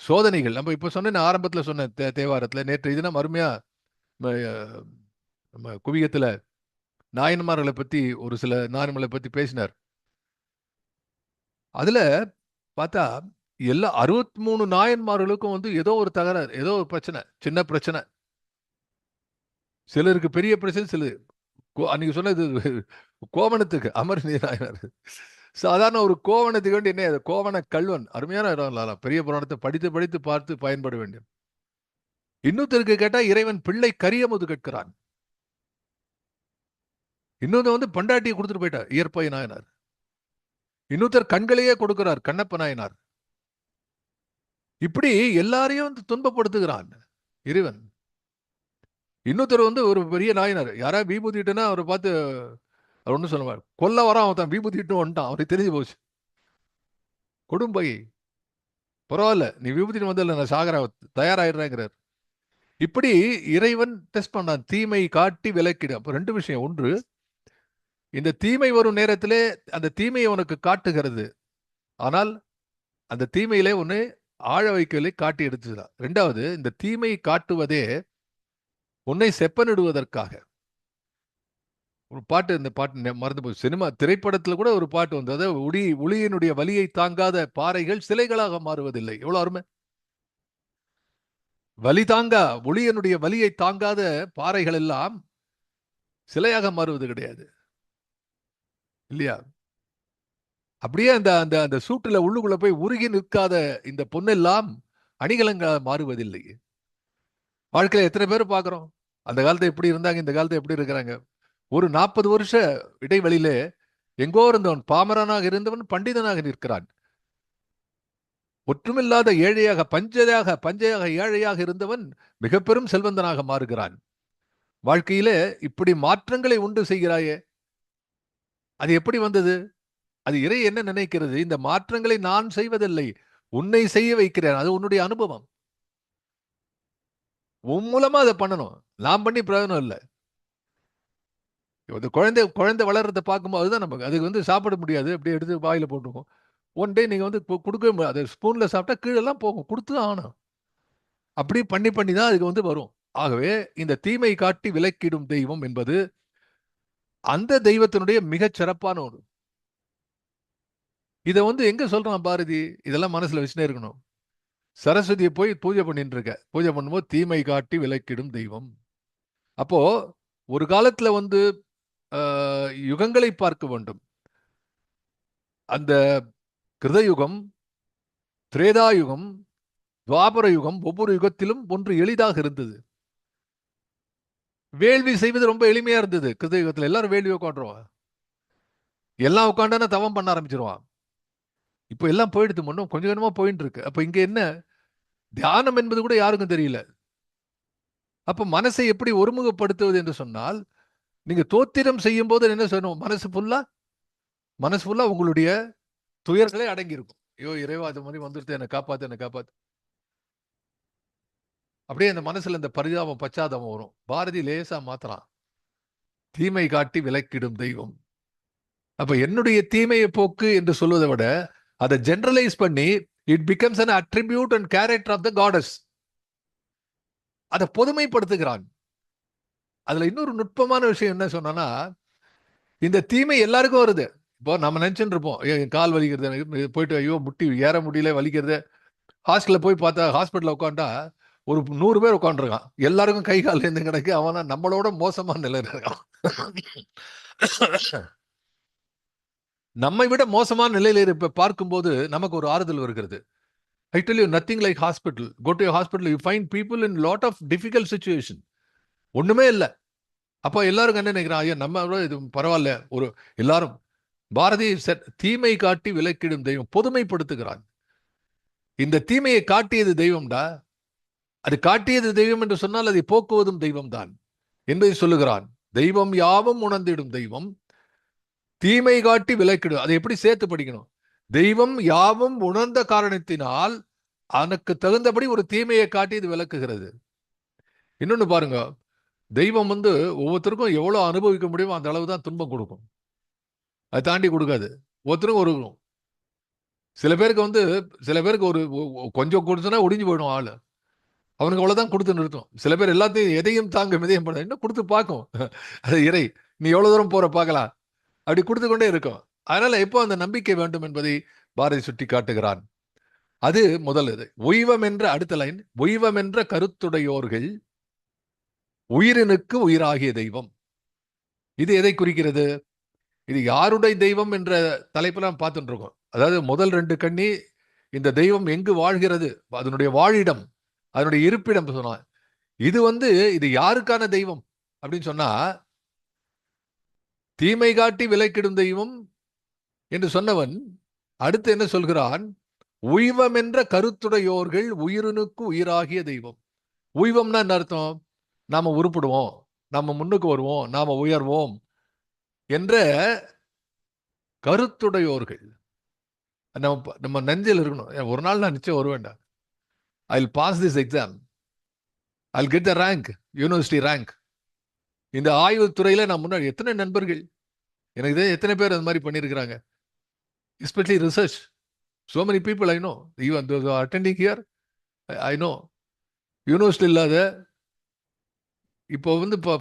A: சோதனைகள் நம்ம இப்ப சொன்ன ஆரம்பத்தில் சொன்ன தேவாரத்தில் நேற்று தினம் அருமையா நம்ம குவியத்துல நாயன்மார்களை பத்தி ஒரு சில நாயன்மார்களை பத்தி பேசினார். அதுல பார்த்தா எல்லா 63 நாயன்மார்களுக்கும் வந்து ஏதோ ஒரு தகராறு, ஏதோ ஒரு பிரச்சனை, சின்ன பிரச்சனை. சிலருக்கு பெரிய பிரச்சனை, சிலர் அன்னைக்கு சொன்னது கோவணத்துக்கு அமர்நீ நாயனார் சாதாரண ஒரு கோவணத்துக்கு வேண்டி என்ன கோவண கல்வன் அருமையான இடம். பெரிய புராணத்தை படித்து படித்து பார்த்து பயன்பட வேண்டும். இன்னொருத்தருக்கு கேட்டா இறைவன் பிள்ளை கரியமுது கேட்கிறான். இன்னொரு வந்து பண்டாட்டியை கொடுத்துட்டு போயிட்டார் இயற்பை நாயனார். இன்னொருத்தர் கண்களையே கொடுக்கிறார் கண்ணப்ப நாயனார். இப்படி எல்லாரையும் வந்து துன்பப்படுத்துகிறான் இறைவன். இன்னொருத்தர் வந்து ஒரு பெரிய நாயனார், யாராவது விபூதிட்டுனா அவரை பார்த்து அவர் ஒன்றும் சொல்லுவார், கொல்ல வரான் அவன் விபூதிட்டு வந்துட்டான், அவருக்கு தெரிஞ்சு போச்சு. கொடும்பை பரவாயில்ல, நீ விபூதிட்டு வந்தல நான் சாகர தயாராகிடுறேங்கிறார். இப்படி இறைவன் டெஸ்ட் பண்ணான், தீமை காட்டி விலக்கிடு. அப்போ ரெண்டு விஷயம். ஒன்று, இந்த தீமை வரும் நேரத்திலே அந்த தீமையை உனக்கு காட்டுகிறது, ஆனால் அந்த தீமையிலே ஒன்று ஆழ வைக்கலை காட்டி எடுத்துதான். ரெண்டாவது, இந்த தீமையை காட்டுவதே உன்னை செப்பனிடுவதற்காக. ஒரு பாட்டு, இந்த பாட்டு மறந்து போய் சினிமா திரைப்படத்தில் கூட ஒரு பாட்டு வந்து, அதாவது ஒளியினுடைய வலியை தாங்காத பாறைகள் சிலைகளாக மாறுவதில்லை. எவ்வளவு அருமை! வலி தாங்கா ஒளியனுடைய வலியை தாங்காத பாறைகள் எல்லாம் சிலையாக மாறுவது கிடையாது, இல்லையா? அப்படியே அந்த அந்த அந்த சூட்டுல உள்ளுக்குள்ள போய் உருகி நிற்காத இந்த பொண்ணெல்லாம் அணிகலங்க மாறுவதில்லை. வாழ்க்கையில எத்தனை பேர் பார்க்கிறோம், அந்த காலத்தை எப்படி இருந்தாங்க, இந்த காலத்தை எப்படி இருக்கிறாங்க. ஒரு 40 வருஷ இடைவெளியிலே எங்கோ இருந்தவன், பாமரனாக இருந்தவன் பண்டிதனாக நிற்கிறான். ஒற்றுமில்லாத ஏழையாக பஞ்சையாக ஏழையாக இருந்தவன் மிக பெரும் செல்வந்தனாக மாறுகிறான். வாழ்க்கையிலே இப்படி மாற்றங்களை உண்டு செய்கிறாயே, அது எப்படி வந்தது? அது இறை என்ன நினைக்கிறது? இந்த மாற்றங்களை நான் செய்வதில்லை, உன்னை செய்ய வைக்கிறேன். அது உன்னுடைய அனுபவம். உன் மூலமா அதை பண்ணணும், நான் பண்ணி பிரயோஜனம் இல்லை. குழந்தை குழந்தை வளர்றதை பார்க்கும்போது அதுதான் நமக்கு, அதுக்கு வந்து சாப்பிட முடியாது, அப்படியே எடுத்து வாயில போட்டுக்கும். ஒன் டே நீங்க வந்து கொடுக்கவே முடியாது, ஸ்பூன்ல சாப்பிட்டா கீழெல்லாம் போகும், கொடுத்து ஆகணும். அப்படி பண்ணி பண்ணி தான் அதுக்கு வந்து வரும். ஆகவே இந்த தீமை காட்டி விலக்கிடும் தெய்வம் என்பது அந்த தெய்வத்தினுடைய மிகச் சிறப்பான ஒன்று. இதை வந்து எங்க சொல்றான் பாரதி? இதெல்லாம் மனசுல வச்சுட்டே இருக்கணும். சரஸ்வதியை போய் பூஜை பண்ணிட்டு இருக்க, பூஜை பண்ணும்போது தீமை காட்டி விலக்கிடும் தெய்வம். அப்போ ஒரு காலத்துல வந்து யுகங்களை பார்க்க வேண்டும். அந்த கிருதயுகம், திரேதாயுகம், துவாபர யுகம், ஒவ்வொரு யுகத்திலும் ஒன்று எளிதாக இருந்தது. வேள்வி செய்வது ரொம்ப எளிமையா இருந்தது. கிருதயுகத்தில் எல்லாரும் வேள்வி உட்காந்துருவான், எல்லாம் உட்காண்டானா தவம் பண்ண ஆரம்பிச்சிருவான். இப்போ எல்லாம் போயிடுது, முன்னும் கொஞ்சம் கொஞ்சமா போயிட்டு இருக்கு. அப்ப இங்க என்ன தியானம் என்பது கூட யாருக்கும் தெரியல. அப்ப மனசை எப்படி ஒருமுகப்படுத்துவது என்று சொன்னால், நீங்க தோத்திரம் செய்யும் போது என்ன சொல்லணும்? மனசு ஃபுல்லா உங்களுடைய துயர்களே அடங்கி இருக்கும். ஐயோ இறைவா, அது மாதிரி வந்துருது, என்னை காப்பாத்து, என்னை காப்பாத்து. அப்படியே அந்த மனசுல இந்த பரிதாபம் பச்சாதாபம் வரும். பாரதி லேசா மாத்தலாம், தீமை காட்டி விலக்கிடும் தெய்வம். அப்ப என்னுடைய தீமையை போக்கு என்று சொல்வதை விட அதை ஜெனரலைஸ் பண்ணி it becomes an attribute and character of the goddess. அதை பொதுமைப்படுத்துகிறான். அதுல இன்னொரு நுட்பமான விஷயம் என்ன சொன்னா, இந்த தீமை எல்லாருக்கும் வருது. இப்போ நம்ம நினைச்சுட்டு இருப்போம், கால் வலிக்கிறது, போயிட்டு ஐயோ முட்டி ஏற முடியல வலிக்கிறது. ஹாஸ்டல்ல போய் பார்த்தா, ஹாஸ்பிட்டல் உட்காந்தா ஒரு 100 பேர் உட்காந்துருக்கான், எல்லாருக்கும் கை கால் இருந்து கிடக்கு. அவனா நம்மளோட மோசமான நிலையில இருக்கான். நம்மை விட மோசமான நிலையில இப்ப பார்க்கும்போது நமக்கு ஒரு ஆறுதல் வருகிறது. I tell you, nothing like hospital. Go to a hospital, you find people in lot of difficult situation. ஒண்ணுமே இல்லை. அப்போ எல்லாரும் என்ன நினைக்கிறான், ஐயா நம்ம இது பரவாயில்ல. ஒரு எல்லாரும் பாரதி தீமை காட்டி விலக்கிடும் தெய்வம், பொதுமைப்படுத்துகிறான். இந்த தீமையை காட்டியது தெய்வம்டா. அது காட்டியது தெய்வம் என்று சொன்னால் அதை போக்குவதும் தெய்வம் தான் என்பதை சொல்லுகிறான். தெய்வம் யாவும் உணர்ந்திடும் தெய்வம், தீமை காட்டி விலக்கிடும். அதை எப்படி சேர்த்து படிக்கணும்? தெய்வம் யாவும் உணர்ந்த காரணத்தினால் அதற்கு தகுந்தபடி ஒரு தீமையை காட்டி இது விளக்குகிறது. இன்னொன்னு பாருங்க, தெய்வம் ஒவ்வொருத்தருக்கும் எவ்வளவு அனுபவிக்க முடியுமோ அந்த அளவு தான் துன்பம் கொடுக்கும். அதை தாண்டி கொடுக்காது. ஒவ்வொருத்தருக்கும் ஒரு சில பேருக்கு ஒரு கொஞ்சம் கொடுத்தனா ஒடிஞ்சு போயிடும் ஆளு. அவனுக்கு அவ்வளவுதான் கொடுத்து நிறுத்தும். சில பேர் எல்லாத்தையும் எதையும் தாங்க மிதையும் பண்ண இன்னும் கொடுத்து பார்க்கும். அது இறை, நீ எவ்வளவு தூரம் போற பார்க்கலாம், அப்படி கொடுத்து கொண்டே இருக்கும். அதனால எப்போ அந்த நம்பிக்கை வேண்டும் என்பதை பாரதி சுட்டி காட்டுகிறான். அது முதல். இது உய்வம் என்ற அடுத்த லைன், உய்வம் என்ற கருத்துடையோர்கள் உயிரினுக்கு உயிராகிய தெய்வம். இது எதை குறிக்கிறது? இது யாருடைய தெய்வம் என்ற தலைப்பெல்லாம் பார்த்துட்டு இருக்கோம். அதாவது முதல் 2 கண்ணி இந்த தெய்வம் எங்கு வாழ்கிறது, அதனுடைய வாழிடம், அதனுடைய இருப்பிடம் சொன்னா, இது இது யாருக்கான தெய்வம் அப்படின்னு சொன்னா, தீமை காட்டி விலக்கிடும் தெய்வம் என்று சொன்னவன் அடுத்து என்ன சொல்கிறான்? உய்வம் என்ற கருத்துடையோர்கள் உயிரினுக்கு உயிராகிய தெய்வம். உய்வம்னா என்ன அர்த்தம்? நாம உருப்படுவோம், நாம முன்னுக்கு வருவோம், நாம உயர்வோம் என்ற கருத்துடையோர்கள் நம்ம நெஞ்சில் இருக்கணும். ஒரு நாள் நான் நிச்சயம் வருவேன்டா, I will pass this exam, I will get the rank, university rank. இந்த ஆய்வுத்துறையில நான் முன்னாடி எத்தனை நண்பர்கள் எனக்கு எத்தனை பேர் அது மாதிரி பண்ணியிருக்கிறாங்க, especially research. So many people I know, even those who are attending here, I know. University இல்லாத இப்போ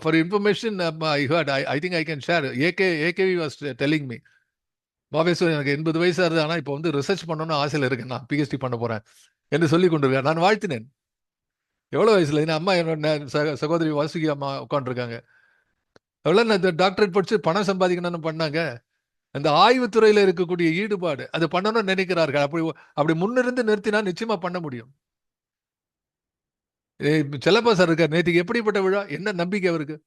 A: for information I heard, I think I can share. AKV was telling me, Babeshwar எனக்கு 80 வயசா இருந்தது, ஆனால் இப்போ ரிசர்ச் பண்ணணும்னு ஆசையில் இருக்கேன், நான் பிஹெச்டி பண்ண போறேன் என்று சொல்லி கொண்டிருக்கேன். நான் வாழ்த்தினேன். எவ்வளோ வயசுல? அம்மா என்னோட சகோதரி வாசுகி அம்மா உட்காந்துருக்காங்க. எவ்வளோ டாக்டரேட் படிச்சு பணம் சம்பாதிக்கணும்னு பண்ணாங்க. அந்த ஆய்வுத்துறையில இருக்கக்கூடிய ஈடுபாடு, அது பண்ணணும்னு நினைக்கிறார்கள். அப்படி முன்னிருந்து நிறுத்தினா நிச்சயமா பண்ண முடியும். செல்லப்பா சார் இருக்கார், நேற்றுக்கு எப்படிப்பட்ட விழா, என்ன நம்பிக்கை அவருக்கு?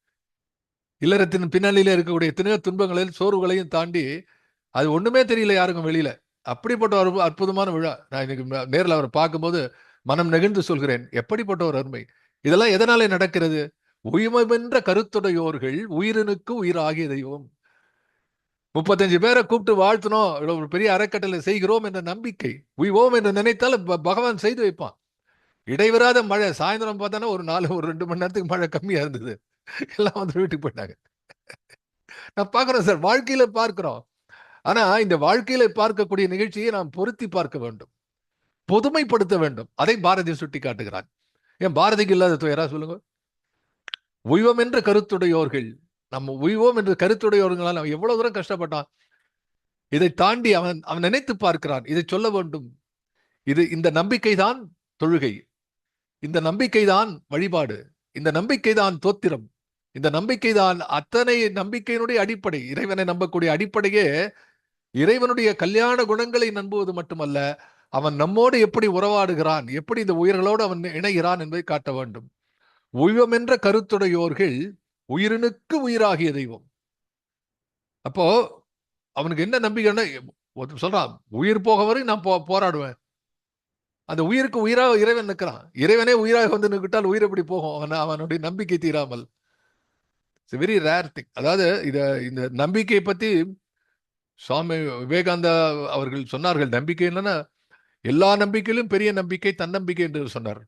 A: இல்லறத்தின் பின்னணியில இருக்கக்கூடிய எத்தனையோ துன்பங்களையும் சோர்வுகளையும் தாண்டி அது ஒண்ணுமே தெரியல யாருக்கும் வெளியில. அப்படிப்பட்ட ஒரு அற்புதமான விழா. நான் இன்னைக்கு நேரில் அவரை பார்க்கும்போது மனம் நெகிழ்ந்து சொல்கிறேன், எப்படிப்பட்ட ஒரு அருமை. இதெல்லாம் எதனாலே நடக்கிறது? உய்மமென்ற கருத்துடையோர்கள் உயிரினுக்கு உயிராகிய தெய்வம். 35 பேரை கூப்பிட்டு வாழ்த்தணும், ஒரு பெரிய அறக்கட்டளை செய்கிறோம் என்ற நம்பிக்கை, உய்வோம் என்று நினைத்தால் பகவான் செய்து வைப்பான். இடைவராத மழை. சாயந்தரம் பார்த்தானா ஒரு 2 மணி நேரத்துக்கு மழை கம்மியா இருந்தது. எல்லாம் வீட்டுக்கு போயிட்டாங்க. நான் பார்க்கிறோம் சார், வாழ்க்கையில பார்க்கிறோம். ஆனா இந்த வாழ்க்கையில பார்க்கக்கூடிய நிகழ்ச்சியை நாம் பொருத்தி பார்க்க வேண்டும், பொதுமைப்படுத்த வேண்டும். அதை பாரதி சுட்டி காட்டுகிறான். ஏன் பாரதிக்கு இல்லாத துயரா சொல்லுங்க? உய்வம் என்ற கருத்துடையோர்கள், நம்ம உய்வோம் என்று கருத்துடையோர்களால் அவன் எவ்வளவு தூரம் கஷ்டப்பட்டான். இதை தாண்டி அவன் நினைத்து பார்க்கிறான், இதை சொல்ல வேண்டும். இந்த நம்பிக்கை தான் தொழுகை, இந்த நம்பிக்கை தான் வழிபாடு, இந்த நம்பிக்கை தான் தோத்திரம், இந்த நம்பிக்கை தான் அத்தனை நம்பிக்கையினுடைய அடிப்படை. இறைவனை நம்பக்கூடிய அடிப்படையே இறைவனுடைய கல்யாண குணங்களை நம்புவது மட்டுமல்ல, அவன் நம்மோடு எப்படி உறவாடுகிறான், எப்படி இந்த உயிர்களோடு அவன் இணைகிறான் என்பதை காட்ட வேண்டும். உய்வம் என்ற கருத்துடையோர்கள் உயிரினுக்கு உயிராகிய தெய்வம். அப்போ அவனுக்கு என்ன நம்பிக்கைன்னா, சொல்றான், உயிர் போக வரை நான் போராடுவேன். அந்த உயிருக்கு உயிராக இறைவன் நிற்கிறான். இறைவனே உயிராக நிற்கிட்டால் உயிர் எப்படி போகும்? அவனுடைய நம்பிக்கை தீராமல். It's very rare thing. அதாவது இந்த நம்பிக்கையை பத்தி சுவாமி விவேகானந்தா அவர்கள் சொன்னார்கள், நம்பிக்கை இல்லைன்னா எல்லா நம்பிக்கையிலும் பெரிய நம்பிக்கை தன்னம்பிக்கை என்று சொன்னார்.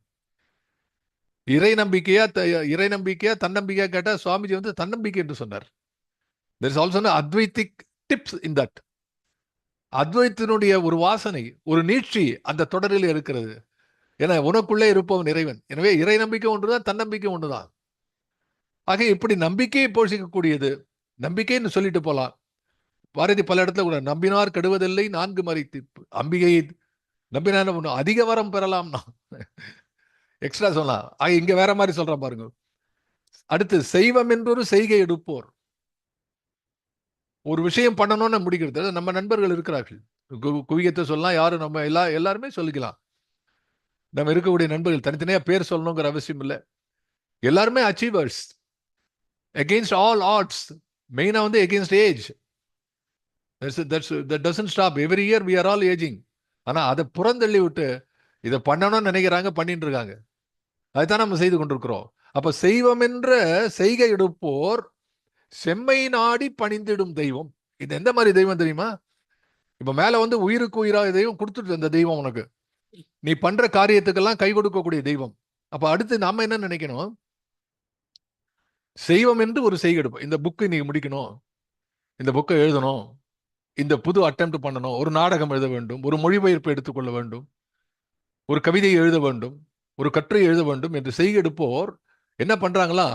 A: இறை நம்பிக்கையா தன்னம்பிக்கையா கேட்டா சுவாமிஜி தன்னம்பிக்கை என்று சொன்னார். there is also an advaitic tips in that. அத்வைத்தினுடைய ஒரு வாசனை, ஒரு நீட்சி அந்த தொடரில் இருக்கிறது. ஏன்னா உனக்குள்ளே இருப்பவன் இறைவன். எனவே இறை நம்பிக்கை ஒன்றுதான், தன்னம்பிக்கை ஒன்றுதான். ஆக இப்படி நம்பிக்கையை போஷிக்கக்கூடியது. நம்பிக்கைன்னு சொல்லிட்டு போலாம். பாரதி பல இடத்துல கூட நம்பினார் கெடுவதில்லை 4 மறைத்து, அம்பிகையை நம்பினார் அதிக வரம் பெறலாம்னா எக்ஸ்ட்ரா சொல்லலாம். ஆக இங்க வேற மாதிரி சொல்றான் பாருங்க. அடுத்து செய்வம் என்றொரு செய்கை எடுப்போர். ஒரு விஷயம் பண்ணணும்னு முடிக்கிறது. நம்ம நண்பர்கள் இருக்கிறார்கள், குவியத்தை சொல்லலாம், யாரும் நம்ம எல்லாருமே சொல்லிக்கலாம். நம்ம இருக்கக்கூடிய நண்பர்கள் தனித்தனியா பேர் சொல்லணுங்கிற அவசியம் இல்லை. எல்லாருமே அச்சீவர்ஸ் அகெயின்ஸ்ட் ஆல் ஆட்ஸ். மெயினா against age. that doesn't stop. every year we are all aging. ஆனா அதை புறந்தள்ளி விட்டு இதை பண்ணணும்னு நினைக்கிறாங்க, பண்ணிட்டு இருக்காங்க. அதுதான் நம்ம செய்து கொண்டிருக்கிறோம். அப்ப செய்வம் என்ற செய்கை எடுப்போர் செம்மை நாடி பணிந்திடும் தெய்வம். இது எந்த மாதிரி தெய்வம் தெரியுமா? இப்ப மேல வந்து உயிருக்கு உயிராக தெய்வம் கொடுத்துட்டு இந்த தெய்வம் உனக்கு நீ பண்ற காரியத்துக்கெல்லாம் கை கொடுக்கக்கூடிய தெய்வம். அப்ப அடுத்து நாம என்ன நினைக்கணும்? செய்வம் என்று ஒரு செய்கை எடுப்போம். இந்த புக்கு நீ முடிக்கணும், இந்த புக்கை எழுதணும், இந்த புது அட்டெம்ப்ட் பண்ணணும், ஒரு நாடகம் எழுத வேண்டும், ஒரு மொழிபெயர்ப்பு எடுத்துக்கொள்ள வேண்டும், ஒரு கவிதையை எழுத வேண்டும், ஒரு கட்டுரை எழுத வேண்டும் என்று செய்கை எடுப்போர் என்ன பண்றாங்களா?